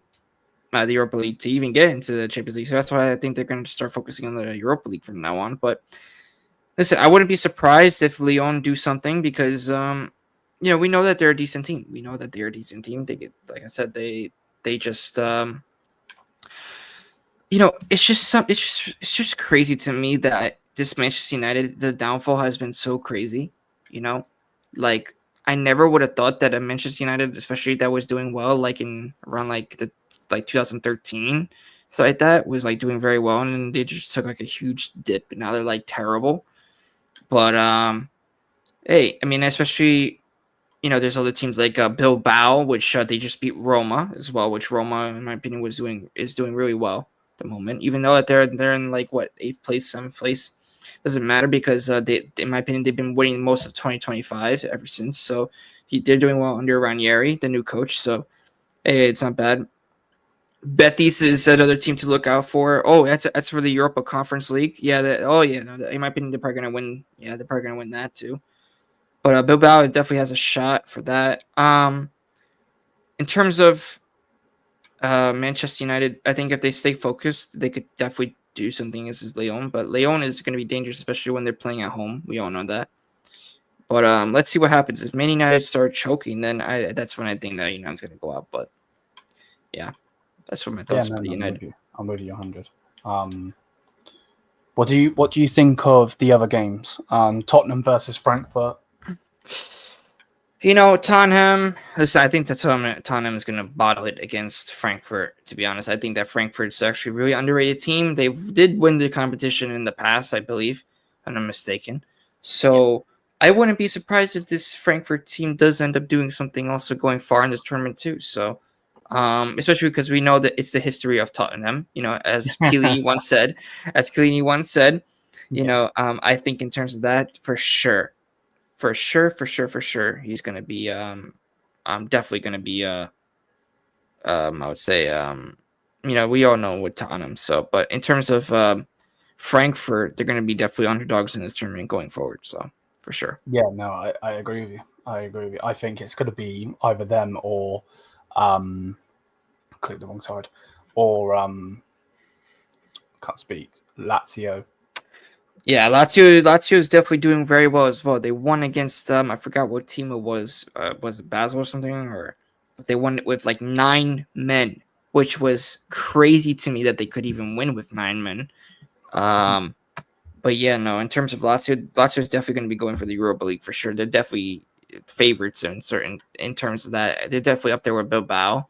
the Europa League to even get into the Champions League. So that's why I think they're going to start focusing on the Europa League from now on. But listen, I wouldn't be surprised if Lyon do something because, we know that they're a decent team. We know that they're a decent team. They get, like I said, they just, it's just crazy to me that this Manchester United, the downfall has been so crazy. I never would have thought that a Manchester United, especially that was doing well, around 2013, so like that was doing very well, and then they just took a huge dip, and now they're terrible. But hey, I mean, especially there's other teams like Bilbao, which they just beat Roma as well, which Roma, in my opinion, is doing really well at the moment, even though that they're in 8th place, 7th place. Doesn't matter because in my opinion, they've been winning most of 2025 ever since. So they're doing well under Ranieri, the new coach. So hey, it's not bad. Betis is another team to look out for. Oh, that's for the Europa Conference League. Yeah. In my opinion, they're probably gonna win. Yeah, they're probably gonna win that too. But Bilbao definitely has a shot for that. In terms of Manchester United, I think if they stay focused, they could definitely do something as Lyon. But Lyon is going to be dangerous, especially when they're playing at home. We all know that. But let's see what happens. If Man United start choking, then that's when I think that United's going to go out. But yeah, that's what my thoughts about United. I'm with you 100. What do you think of the other games? Tottenham versus Frankfurt. You know, Tottenham. Listen, I think that Tottenham is going to bottle it against Frankfurt. To be honest, I think that Frankfurt's actually a really underrated team. They did win the competition in the past, I believe, if I'm not mistaken. So I wouldn't be surprised if this Frankfurt team does end up doing something also going far in this tournament too. So, especially because we know that it's the history of Tottenham. You know, as Chiellini once said, you know, I think in terms of that, for sure. For sure, he's gonna be definitely gonna be I would say you know, we all know with Tottenham. So, but in terms of Frankfurt, they're gonna be definitely underdogs in this tournament going forward. So for sure. Yeah, no, I agree with you. I think it's gonna be either them or click the wrong side. Or can't speak. Lazio. Yeah, Lazio is definitely doing very well as well. They won against I forgot what team it was. Was it Basel or something? Or they won it with like 9 men, which was crazy to me that they could even win with 9 men. But yeah, no, in terms of Lazio is definitely going to be going for the Europa League for sure. They're definitely favorites in terms of that. They're definitely up there with Bilbao.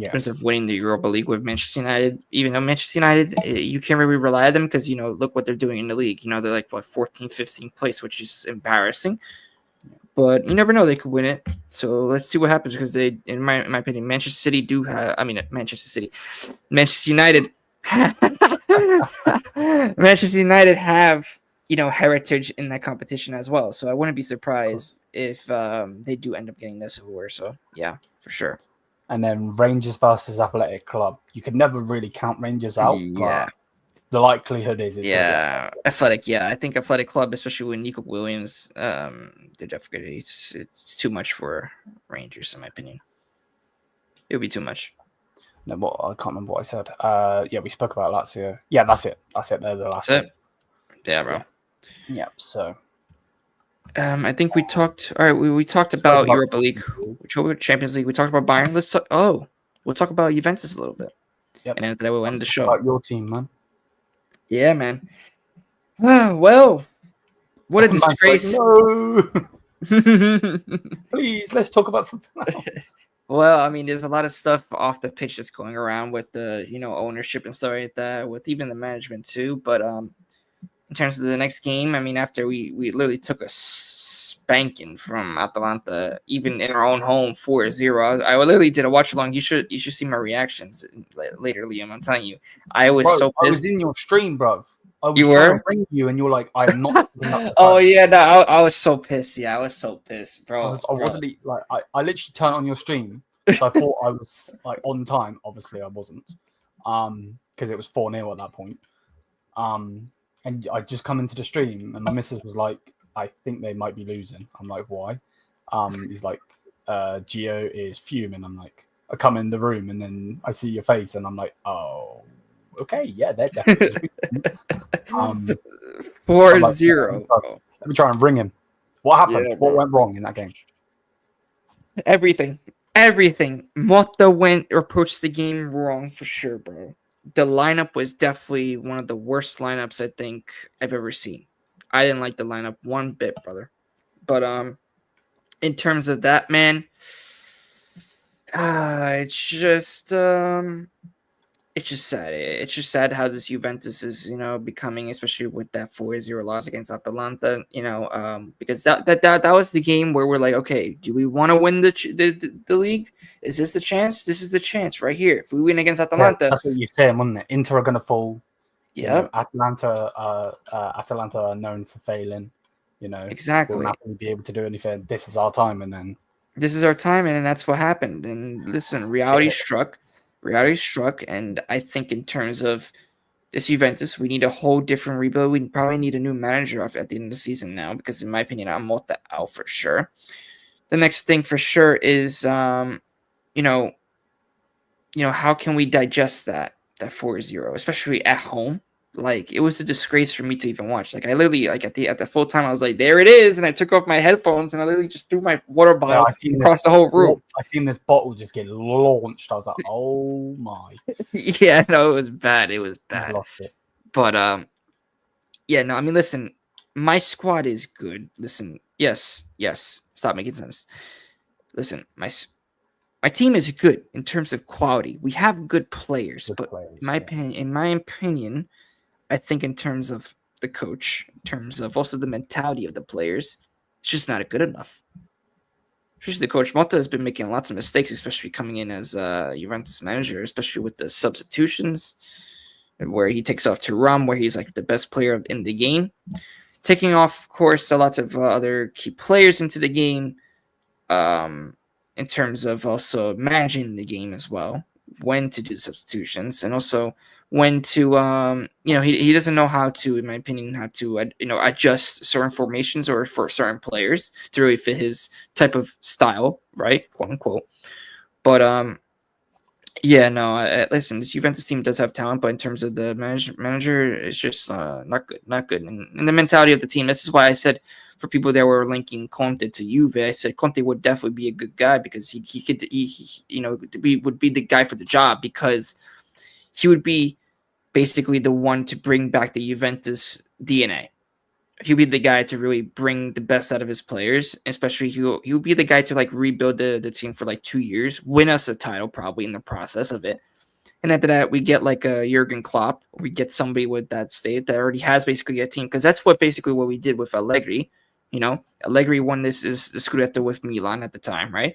Yeah. In terms of winning the Europa League with Manchester United, even though Manchester United, you can't really rely on them because, you know, look what they're doing in the league. You know, they're like, what, 14th, 15th place, which is embarrassing. But you never know, they could win it. So let's see what happens because they, in my opinion, Manchester United, Manchester United have, you know, heritage in that competition as well. So I wouldn't be surprised if they do end up getting this award. So yeah, for sure. And then Rangers versus Athletic Club. You could never really count Rangers out. Yeah. But the likelihood is yeah, Athletic. Yeah, I think Athletic Club, especially with Nico Williams, they're definitely it's too much for Rangers, in my opinion. It would be too much. No, I can't remember what I said. Yeah, we spoke about Lazio. Yeah, that's it. They're the last. That's it. Yeah, bro. Yeah. So. I think we talked. All right, we talked about Europa League, Champions League. We talked about Bayern. Let's talk. We'll talk about Juventus a little bit. Yep. And after that, we'll end the show. About your team, man. Yeah, man. Well, what a disgrace. No. Please, let's talk about something else. Well, I mean, there's a lot of stuff off the pitch that's going around with the, you know, ownership and stuff like that, with even the management too. But in terms of the next game, I mean, after we literally took a spanking from Atalanta, even in our own home, 4-0. I literally did a watch along. You should see my reactions later, Liam. I'm telling you, I was so pissed. I was in your stream, bro. I was trying to ring you, and you're like, "I am not." Oh yeah, no, I was so pissed. Yeah, I was so pissed, bro. I wasn't like I literally turned on your stream, so I thought I was like on time. Obviously, I wasn't, because it was 4-0 at that point. And I just come into the stream, and my missus was like, "I think they might be losing." I'm like, "Why?" He's like, "Gio is fuming." I'm like, I come in the room, and then I see your face, and I'm like, "Oh, okay, yeah, they're definitely." 4-0. Let me try and ring him. What happened? Yeah, what went wrong in that game? Everything. Motta approached the game wrong for sure, bro. The lineup was definitely one of the worst lineups I think I've ever seen. I didn't like the lineup one bit, brother. But in terms of that, man, it's just sad. It's just sad how this Juventus is, you know, becoming, especially with that 4-0 loss against Atalanta, you know, because that was the game where we're like, okay, do we want to win the league? Is this the chance? This is the chance right here. If we win against Atalanta, that's what you're saying, wasn't it? Inter are gonna fall. Yeah, Atalanta are known for failing. You know, exactly. We'll not be able to do anything. This is our time, and then this is our time, and that's what happened. And listen, reality struck. And I think in terms of this Juventus, we need a whole different rebuild. We probably need a new manager at the end of the season now, because in my opinion, I'm Motta out for sure. The next thing for sure is, you know, how can we digest that 4-0, especially at home? Like, it was a disgrace for me to even watch. Like, I literally, like, at the full time, I was like, there it is. And I took off my headphones and I literally just threw my water bottle across the whole room. I seen this bottle just get launched. I was like, oh my. Yeah, no, it was bad. But Yeah, no, I mean, listen, my squad is good. Listen, yes, stop making sense. Listen, my team is good in terms of quality. We have good players, Good but players. in my opinion, I think in terms of the coach, in terms of also the mentality of the players, it's just not good enough. Especially the coach Motta has been making lots of mistakes, especially coming in as a Juventus manager, especially with the substitutions, where he takes off to Rum, where he's like the best player in the game, taking off, of course, lots of other key players into the game. In terms of also managing the game as well, when to do the substitutions, and also when to he doesn't know how to, in my opinion, how to adjust certain formations or for certain players to really fit his type of style, right, quote unquote. But yeah, no. Listen, this Juventus team does have talent, but in terms of the manager, it's just not good, And the mentality of the team. This is why I said for people that were linking Conte to Juve, I said Conte would definitely be a good guy because he would be the guy for the job because he would be basically the one to bring back the Juventus DNA. He'll be the guy to really bring the best out of his players, especially he'll be the guy to like rebuild the team for like 2 years, win us a title probably in the process of it. And after that, we get like a Jurgen Klopp. We get somebody with that state that already has basically a team, because that's what we did with Allegri. Allegri won this is the Scudetto with Milan at the time, right?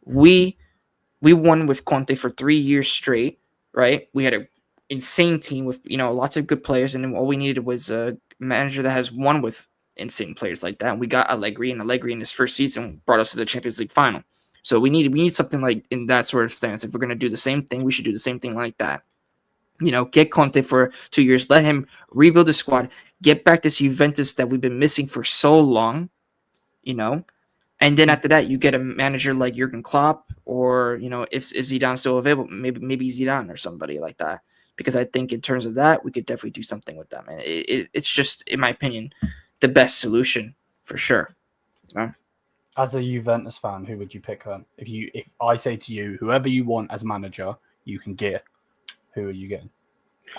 We won with Conte for 3 years straight, right? We had a insane team with lots of good players, and then all we needed was a manager that has won with insane players like that. And we got Allegri, and Allegri in his first season brought us to the Champions League final. So we need something like in that sort of stance. If we're gonna do the same thing, we should do the same thing like that. Get Conte for 2 years, let him rebuild the squad, get back this Juventus that we've been missing for so long, and then after that, you get a manager like Jurgen Klopp, or if Zidane's still available, maybe Zidane or somebody like that. Because I think in terms of that, we could definitely do something with them, and it's just, in my opinion, the best solution for sure. As a Juventus fan, who would you pick then? If I say to you, whoever you want as manager, you can get. Who are you getting?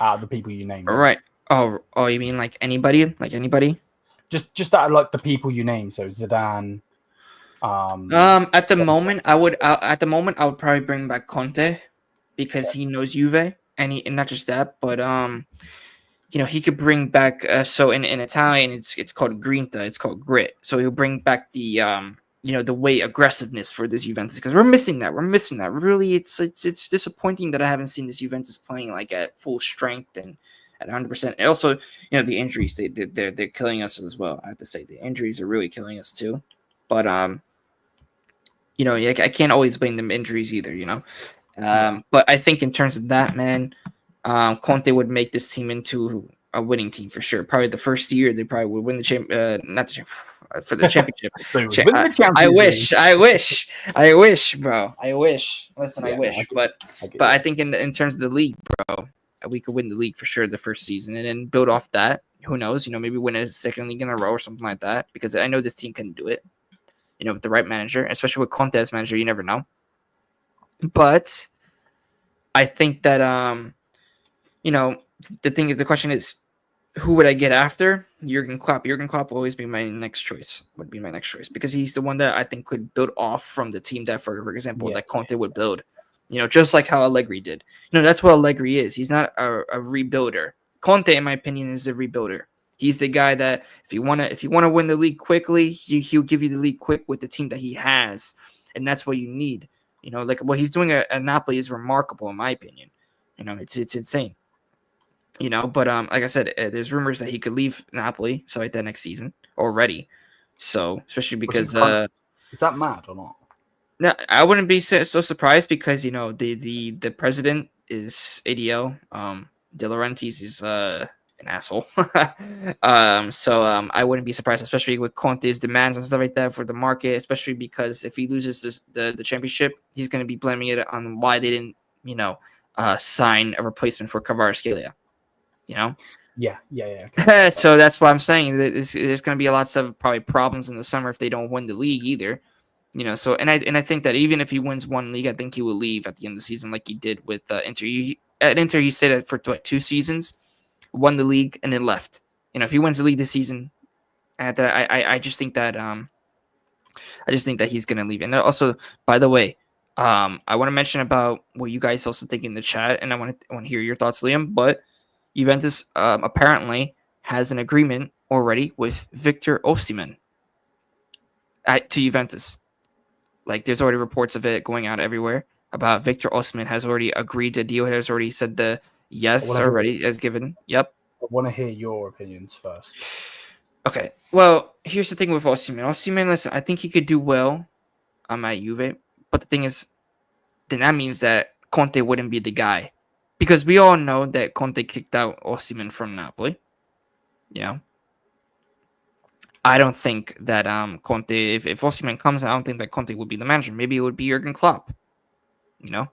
Out of the people you named. All right. Oh, you mean like anybody? Like anybody? Just out of like the people you named. So Zidane. At the moment, I would probably bring back Conte because he knows Juve, and not just that, but he could bring back. So in Italian, it's called grinta. It's called grit. So he'll bring back the the way aggressiveness for this Juventus, because we're missing that. Really, it's disappointing that I haven't seen this Juventus playing like at full strength and at 100%. And also, the injuries they're killing us as well. I have to say the injuries are really killing us too. But I can't always blame them injuries either. But I think in terms of that, man, Conte would make this team into a winning team for sure. Probably the first year they probably would win the not the champ for the championship. I wish, bro. I wish. Listen, I wish. But I think in terms of the league, bro, we could win the league for sure the first season, and then build off that. Who knows? Maybe win a second league in a row or something like that. Because I know this team can do it. With the right manager, especially with Conte as manager, you never know. But I think that the question is, who would I get after Jurgen Klopp? Jurgen Klopp will always be my next choice. Would be my next choice because he's the one that I think could build off from the team that, for example, that Conte would build. Just like how Allegri did. That's what Allegri is. He's not a rebuilder. Conte, in my opinion, is a rebuilder. He's the guy that if you want to win the league quickly, he'll give you the league quick with the team that he has, and that's what you need. Like what he's doing at Napoli is remarkable, in my opinion. It's insane. But like I said, there's rumors that he could leave Napoli, so like that next season already. So especially because is that mad or not? No, I wouldn't be so surprised because the president is ADL. De Laurentiis is an asshole. So I wouldn't be surprised, especially with Conte's demands and stuff like that for the market, especially because if he loses the championship, he's going to be blaming it on why they didn't, sign a replacement for Kvaratskhelia. Yeah. Okay. So that's why I'm saying that there's going to be lots of probably problems in the summer if they don't win the league either. So and I think that even if he wins one league, I think he will leave at the end of the season like he did with Inter. At Inter, he stayed for 2 seasons, won the league, and then left. if he wins the league this season, and I just think that he's gonna leave. And also, by the way, I want to mention about what you guys also think in the chat, and I want to hear your thoughts, Liam. But Juventus apparently has an agreement already with Victor Osimhen to Juventus. Like, there's already reports of it going out everywhere about Victor Osimhen has already agreed to deal. Has already said the yes already as given. Yep. I want to hear your opinions first. Okay. Well, here's the thing with Osimhen. Osimhen, listen, I think he could do well at Juve, but the thing is, then that means that Conte wouldn't be the guy, because we all know that Conte kicked out Osimhen from Napoli. You know, I don't think that Conte, if Osimhen comes, I don't think that Conte would be the manager. Maybe it would be Jurgen Klopp. You know,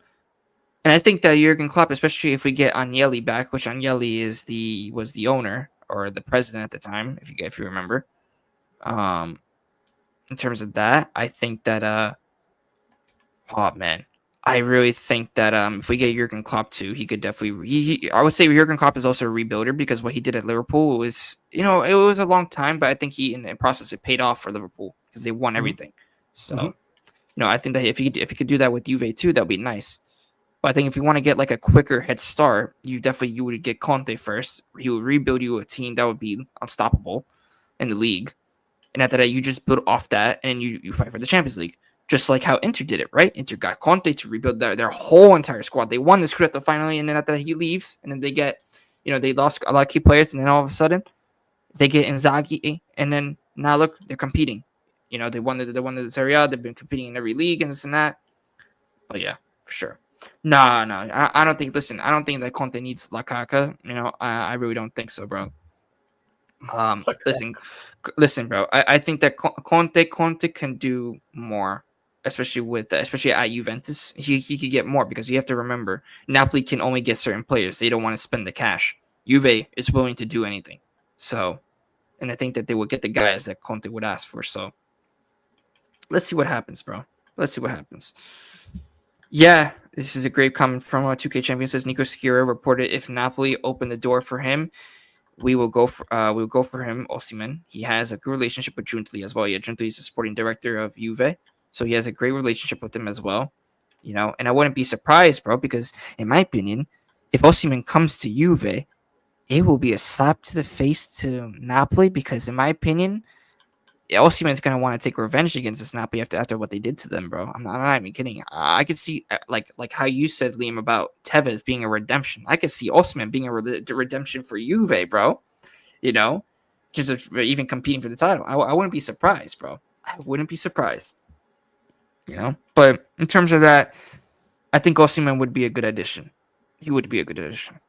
and I think that Jurgen Klopp, especially if we get Agnelli back, which Agnelli was the owner or the president at the time, if you remember. In terms of that, I think that oh man, I really think that if we get Jurgen Klopp too, he could definitely. I would say Jurgen Klopp is also a rebuilder, because what he did at Liverpool was, it was a long time, but I think in the process it paid off for Liverpool because they won everything. So, I think that if he could do that with Juve too, that'd be nice. But I think if you want to get like a quicker head start, you would get Conte first. He would rebuild you a team that would be unstoppable in the league, and after that, you just build off that, and you fight for the Champions League. Just like how Inter did it, right? Inter got Conte to rebuild their whole entire squad. They won the Scudetto finally, and then after that he leaves, and then they get, they lost a lot of key players, and then all of a sudden they get Inzaghi, and then now look, they're competing. They won the Serie A. They've been competing in every league and this and that. But yeah, for sure. No, I don't think. Listen, I don't think that Conte needs Lukaku. I really don't think so, bro. Listen, bro. I think that Conte can do more, especially at Juventus. He could get more, because you have to remember, Napoli can only get certain players. They don't want to spend the cash. Juve is willing to do anything. So, and I think that they would get the guys that Conte would ask for. So, let's see what happens, bro. Let's see what happens. Yeah, this is a great comment from 2K Champion. Says Nico Schira reported if Napoli opened the door for him, we will go for him, Osimhen. He has a good relationship with Giuntoli as well. Yeah, Giuntoli is the sporting director of Juve, so he has a great relationship with him as well. And I wouldn't be surprised, bro, because in my opinion, if Osimhen comes to Juve, it will be a slap to the face to Napoli, because in my opinion, Osimhen's gonna want to take revenge against this Napoli after what they did to them, bro. I'm not even kidding. I could see like how you said, Liam, about Tevez being a redemption. I could see Osimhen being a redemption for Juve, bro. Just even competing for the title. I wouldn't be surprised, bro. I wouldn't be surprised. But in terms of that, I think Osimhen would be a good addition. He would be a good addition.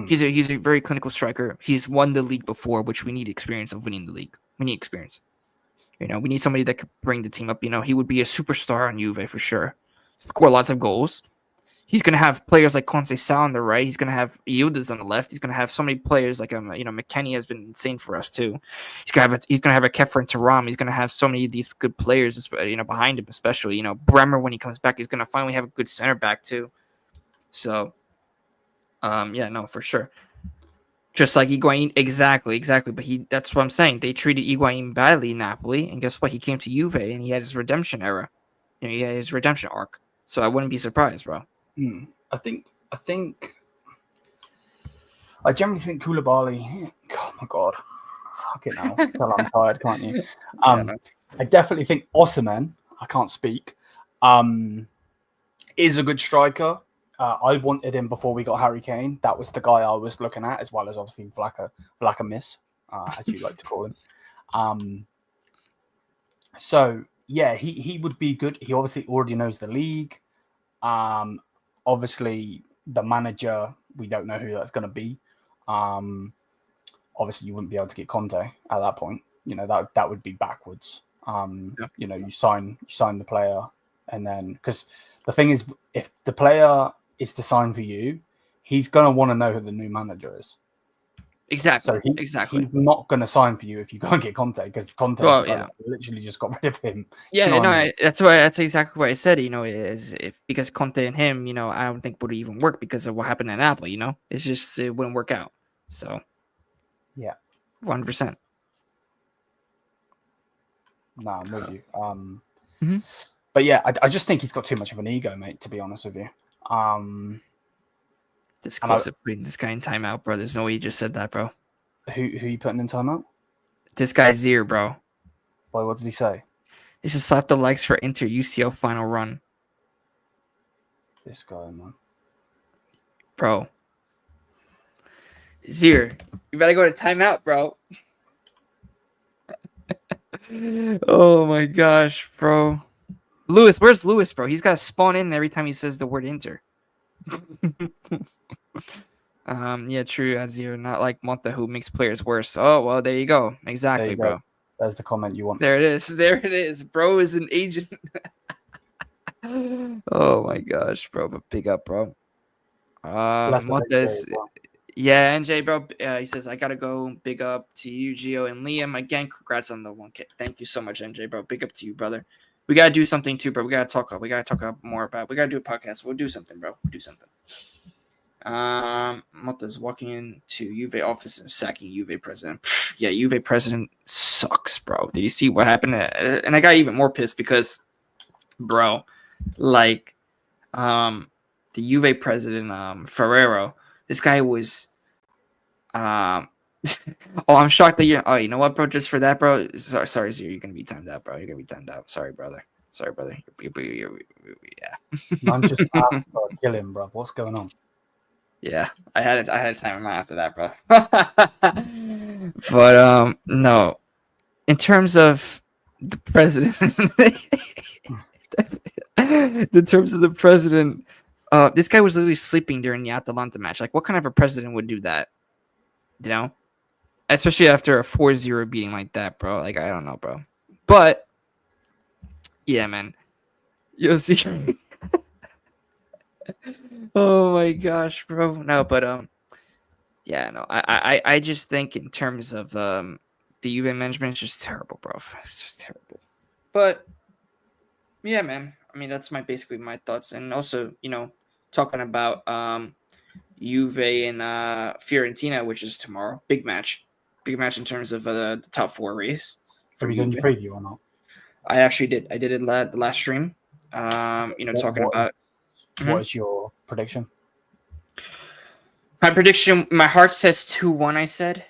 He's a very clinical striker. He's won the league before, which we need experience of winning the league. We need experience. We need somebody that could bring the team up. He would be a superstar on Juve for sure. Score lots of goals. He's going to have players like Conceição on the right. He's going to have Ildiz on the left. He's going to have so many players like McKennie has been insane for us too. He's going to have a Keffer and Thuram. He's going to have so many of these good players, behind him, especially. Bremer, when he comes back, he's going to finally have a good center back too. So, yeah, no, for sure. Just like Higuain, exactly. But that's what I'm saying. They treated Higuain badly in Napoli, and guess what? He came to Juve, and he had his redemption era. He had his redemption arc. So I wouldn't be surprised, bro. I generally think Koulibaly. Oh my god, fuck it now. Tell I'm tired, can't you? I definitely think Osimhen. I can't speak. Is a good striker. I wanted him before we got Harry Kane. That was the guy I was looking at, as well as obviously Vlahovic, as you like to call him. So yeah, he would be good. He obviously already knows the league. Obviously the manager, we don't know who that's going to be. Obviously you wouldn't be able to get Conte at that point. That would be backwards. You sign the player, and then, because the thing is, if the player is to sign for you, he's going to want to know who the new manager is. Exactly. So he's not going to sign for you if you go and get Conte, because Conte literally just got rid of him. That's exactly what I said. Because Conte and him, I don't think would even work because of what happened in Napoli. It's just, it wouldn't work out. So yeah, 100%. No, I'm with you. Mhm. But yeah, I just think he's got too much of an ego, mate. To be honest with you. This And I, close to putting this guy in timeout, bro. There's no way you just said that, bro. who you putting in timeout? This guy's here, bro. Why? What did he say? He should slap the likes for Inter UCL final run, This guy, man. bro. Zier, you better go to timeout, bro. Oh my gosh, bro. Lewis, where's Lewis, bro? He's got to spawn in every time he says the word Inter. Yeah, true, Azir. Not like Monta who makes players worse. Oh, well, there you go. Exactly, There you go. bro. There's the comment you want. There it is. There it is. Bro is an agent. Oh my gosh, bro. But big up, bro. Bless the big Monta is, day, bro. yeah, NJ, bro. He says, I gotta go. Big up to you, Gio and Liam. Again, congrats on the 1K. Thank you so much, NJ, bro. Big up to you, brother. We gotta do something too, bro. We gotta talk more about. We gotta do a podcast. We'll do something, bro. We'll do something. Monta's walking into Juve office and sacking Juve president. Yeah, Juve president sucks, bro. Did you see what happened? And I got even more pissed because, bro, like, the Juve president, Ferrero, this guy was, oh, I'm shocked that you're, oh, you know what, bro? Just for that, bro. Sorry, Zero, you're gonna be timed out, bro. You're gonna be timed out. Sorry, brother. Yeah. Man, just asked for a kill him, bro. What's going on? Yeah, I had a time in mind after that, bro. But no. In terms of the president, this guy was literally sleeping during the Atalanta match. Like, what kind of a president would do that? You know? Especially after a 4-0 beating like that, bro. Like, I don't know, bro. But yeah, man. You'll see. Oh my gosh, bro. No, but yeah, no. I just think in terms of the Juve management, it's just terrible, bro. It's just terrible. But yeah, man. I mean, that's basically my thoughts, and also, talking about Juve and Fiorentina, which is tomorrow. Big match in terms of the top 4 race for Have you done Juve. your preview or not? I actually did. I did it the last stream. Talking about. What is your prediction? My prediction, my heart says 2-1, I said,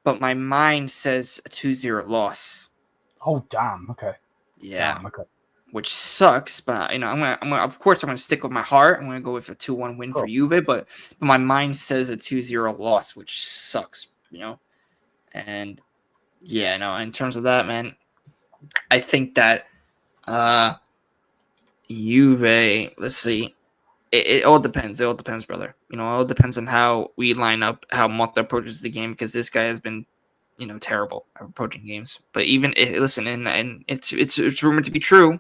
but my mind says a 2-0 loss. Oh, damn. Okay. Yeah. Damn, okay. Which sucks, but I'm gonna of course I'm gonna stick with my heart. I'm gonna go with a 2-1 win for Juve, but my mind says a 2-0 loss, which sucks, And yeah, no, in terms of that, man, I think that Juve, let's see. It all depends. It all depends, brother. It all depends on how we line up, how Motta approaches the game, because this guy has been, terrible at approaching games. But even listen, and it's rumored to be true.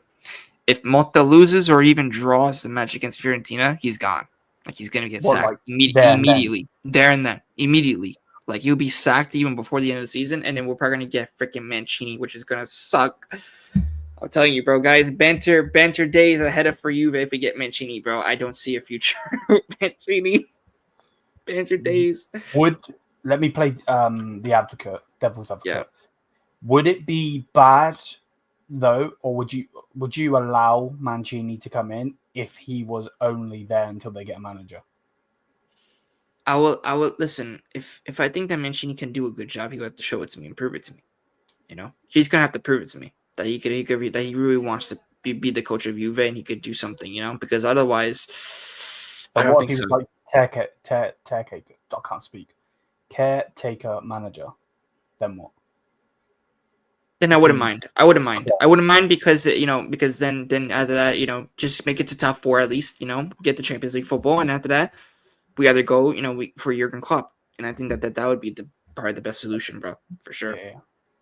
If Motta loses or even draws the match against Fiorentina, he's gone. Like, he's gonna get sacked immediately. There and then, immediately. Like, he'll be sacked even before the end of the season, and then we're probably gonna get freaking Mancini, which is gonna suck. I'm telling you, bro, guys, banter days ahead of for Juve if we get Mancini, bro. I don't see a future with Mancini. Banter days. Let me play the devil's advocate. Yeah. Would it be bad though, or would you allow Mancini to come in if he was only there until they get a manager? I will listen. If I think that Mancini can do a good job, he'll have to show it to me and prove it to me. He's gonna have to prove it to me that he really wants to be the coach of Juve and he could do something, because otherwise, I don't think so. Like caretaker, I can't speak. Caretaker manager, then what? Then I wouldn't mind. I wouldn't mind because because then after that, just make it to top 4 at least. Get the Champions League football, and after that, we either go for Jurgen Klopp, and I think that would be probably the best solution, bro, for sure. Yeah.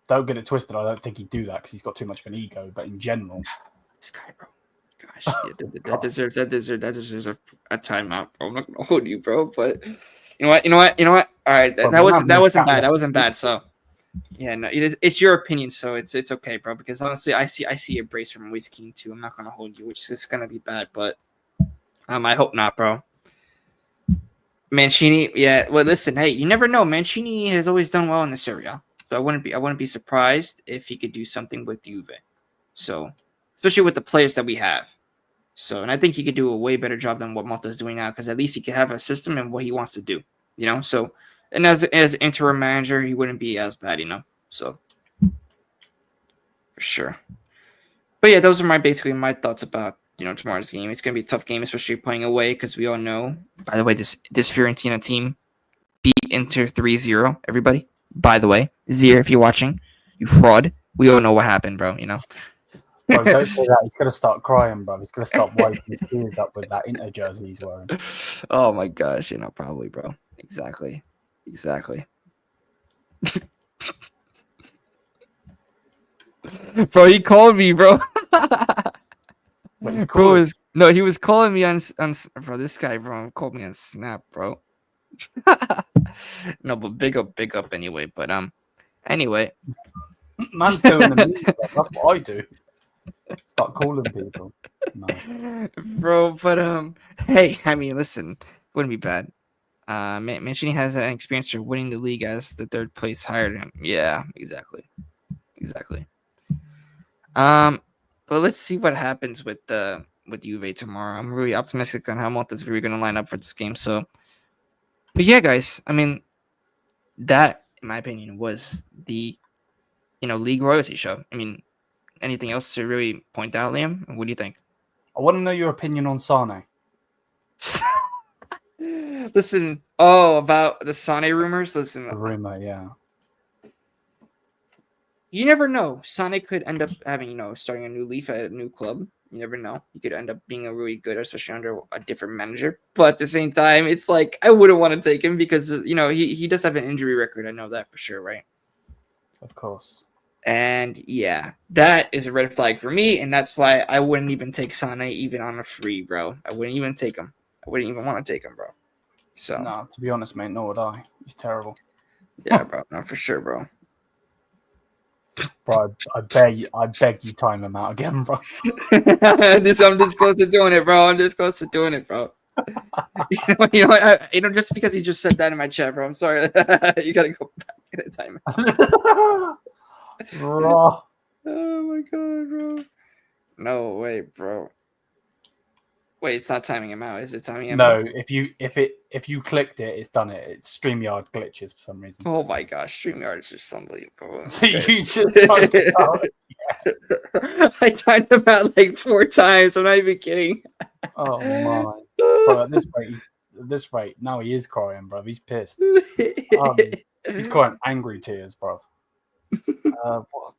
Don't get it twisted. I don't think he'd do that because he's got too much of an ego. But in general, this guy, bro, gosh, that deserves a timeout, bro. I'm not gonna hold you, bro, but you know what? All right, that wasn't bad. So yeah, no, it's your opinion, so it's okay, bro. Because honestly, I see a brace from Moise Kean too. I'm not gonna hold you, which is gonna be bad, but I hope not, bro. Mancini, yeah. Well, listen, hey, you never know. Mancini has always done well in this area, so I wouldn't be surprised if he could do something with Juve. So, especially with the players that we have. So, and I think he could do a way better job than what Malta's doing now, because at least he could have a system and what he wants to do. You know, so and as interim manager, he wouldn't be as bad. You know, so for sure. But yeah, those are basically my thoughts about tomorrow's game. It's gonna be a tough game, especially playing away, because we all know. By the way, this Fiorentina team beat Inter 3-0. Everybody, by the way, Zier, if you're watching, you fraud. We all know what happened, bro. You know. Bro, don't say that. He's gonna start crying, bro. He's gonna start wiping his tears up with that Inter jersey he's wearing. Oh my gosh, probably, bro. Exactly. Bro, he called me, bro. Wait, he was calling me on bro. This guy, bro, called me on Snap, bro. No, but big up anyway. But anyway, man's doing the meme, bro. That's what I do. Start calling people. No. Bro, but hey, I mean, listen, wouldn't be bad. Mancini has an experience for winning the league as the third place hired him. Yeah, exactly. But let's see what happens with Juve tomorrow. I'm really optimistic on how Malta's really going to line up for this game. So, but yeah, guys, I mean, that in my opinion was the league royalty show. I mean, anything else to really point out, Liam? What do you think? I want to know your opinion on Sane. Listen, about the Sane rumors. Listen, The rumor, yeah. You never know. Sane could end up having, starting a new leaf at a new club. You never know. He could end up being a really good, especially under a different manager. But at the same time, it's like I wouldn't want to take him because he does have an injury record. I know that for sure, right? Of course. And yeah, that is a red flag for me, and that's why I wouldn't even take Sane even on a free, bro. I wouldn't even take him. I wouldn't even want to take him, bro. So no, to be honest, mate, nor would I. He's terrible. Yeah, bro. No, for sure, bro. Bro, I beg you time him out again, bro. I'm this close to doing it, bro. Just because he just said that in my chat, bro. I'm sorry. You gotta go back in the time. Bro. Oh my god, bro. No way, bro. Wait, it's not timing him out. Is it timing him out? No, if you clicked it, it's done it. It's StreamYard glitches for some reason. Oh my gosh, StreamYard is just unbelievable. So you just timed it out. Yeah. I timed him out like 4 times. I'm not even kidding. Oh my! Bro, at this rate, now he is crying, bro. He's pissed. He's crying angry tears, bro.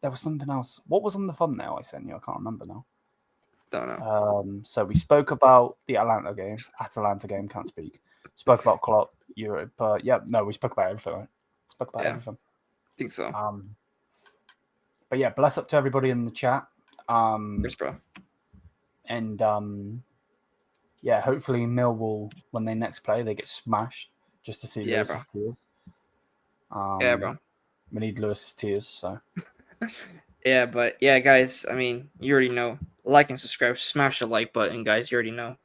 There was something else. What was on the thumbnail I sent you? I can't remember now. Don't know. So we spoke about the Atalanta game. Can't speak. Spoke about Klopp, Europe. We spoke about everything. Right? Spoke about everything. I think so. But yeah, bless up to everybody in the chat. Yes, bro. And hopefully Millwall, when they next play, they get smashed just to see Lewis's tears. Yeah, bro. We need Lewis's tears. So. Yeah, but yeah, guys. I mean, you already know. Like and subscribe. Smash the like button, guys. You already know.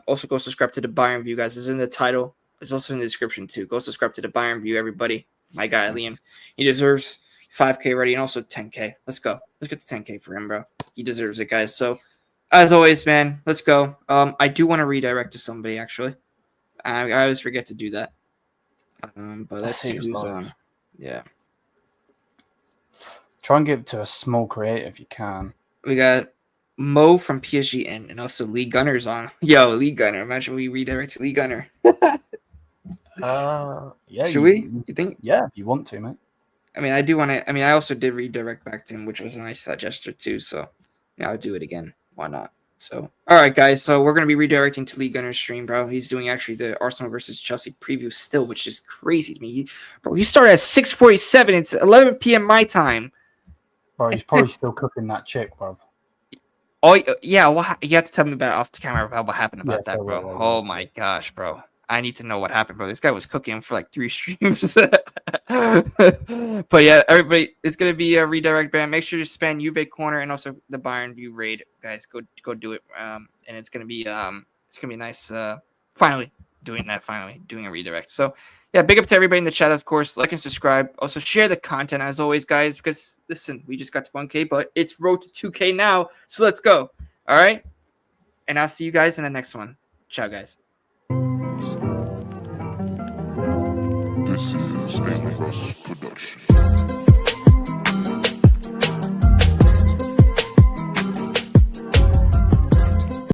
Also, go subscribe to the Bayern View, guys. It's in the title. It's also in the description too. Go subscribe to the Bayern View, everybody. My guy Liam, he deserves 5K already and also 10K. Let's go. Let's get to 10K for him, bro. He deserves it, guys. So, as always, man, let's go. I do want to redirect to somebody actually. I always forget to do that. But let's see who's on. Yeah. Try and give it to a small creator if you can. We got Mo from PSG and also Lee Gunner's on. Yo, Lee Gunner. Imagine we redirect to Lee Gunner. Yeah. Should we? You think? Yeah, if you want to, mate. I mean, I do want to. I mean, I also did redirect back to him, which was a nice gesture too. So, yeah, I'll do it again. Why not? So, all right, guys. So we're gonna be redirecting to Lee Gunner's stream, bro. He's doing actually the Arsenal versus Chelsea preview still, which is crazy to me. He started at 6:47. It's 11 p.m. my time. Bro, he's probably still cooking that chick, bro. Oh yeah, you have to tell me about off the camera about what happened about that, bro. Right. Oh my gosh, bro. I need to know what happened, bro. This guy was cooking for like 3 streams. But yeah, everybody, it's gonna be a redirect band. Make sure to spam Juve Corner and also the Bayern View raid, guys. Go do it. And it's gonna be nice. Finally doing that finally, doing a redirect. So yeah, big up to everybody in the chat, of course. Like and subscribe. Also share the content as always, guys, because listen, we just got to 1K, but it's road to 2K now. So let's go. All right. And I'll see you guys in the next one. Ciao, guys. This is a Russ production.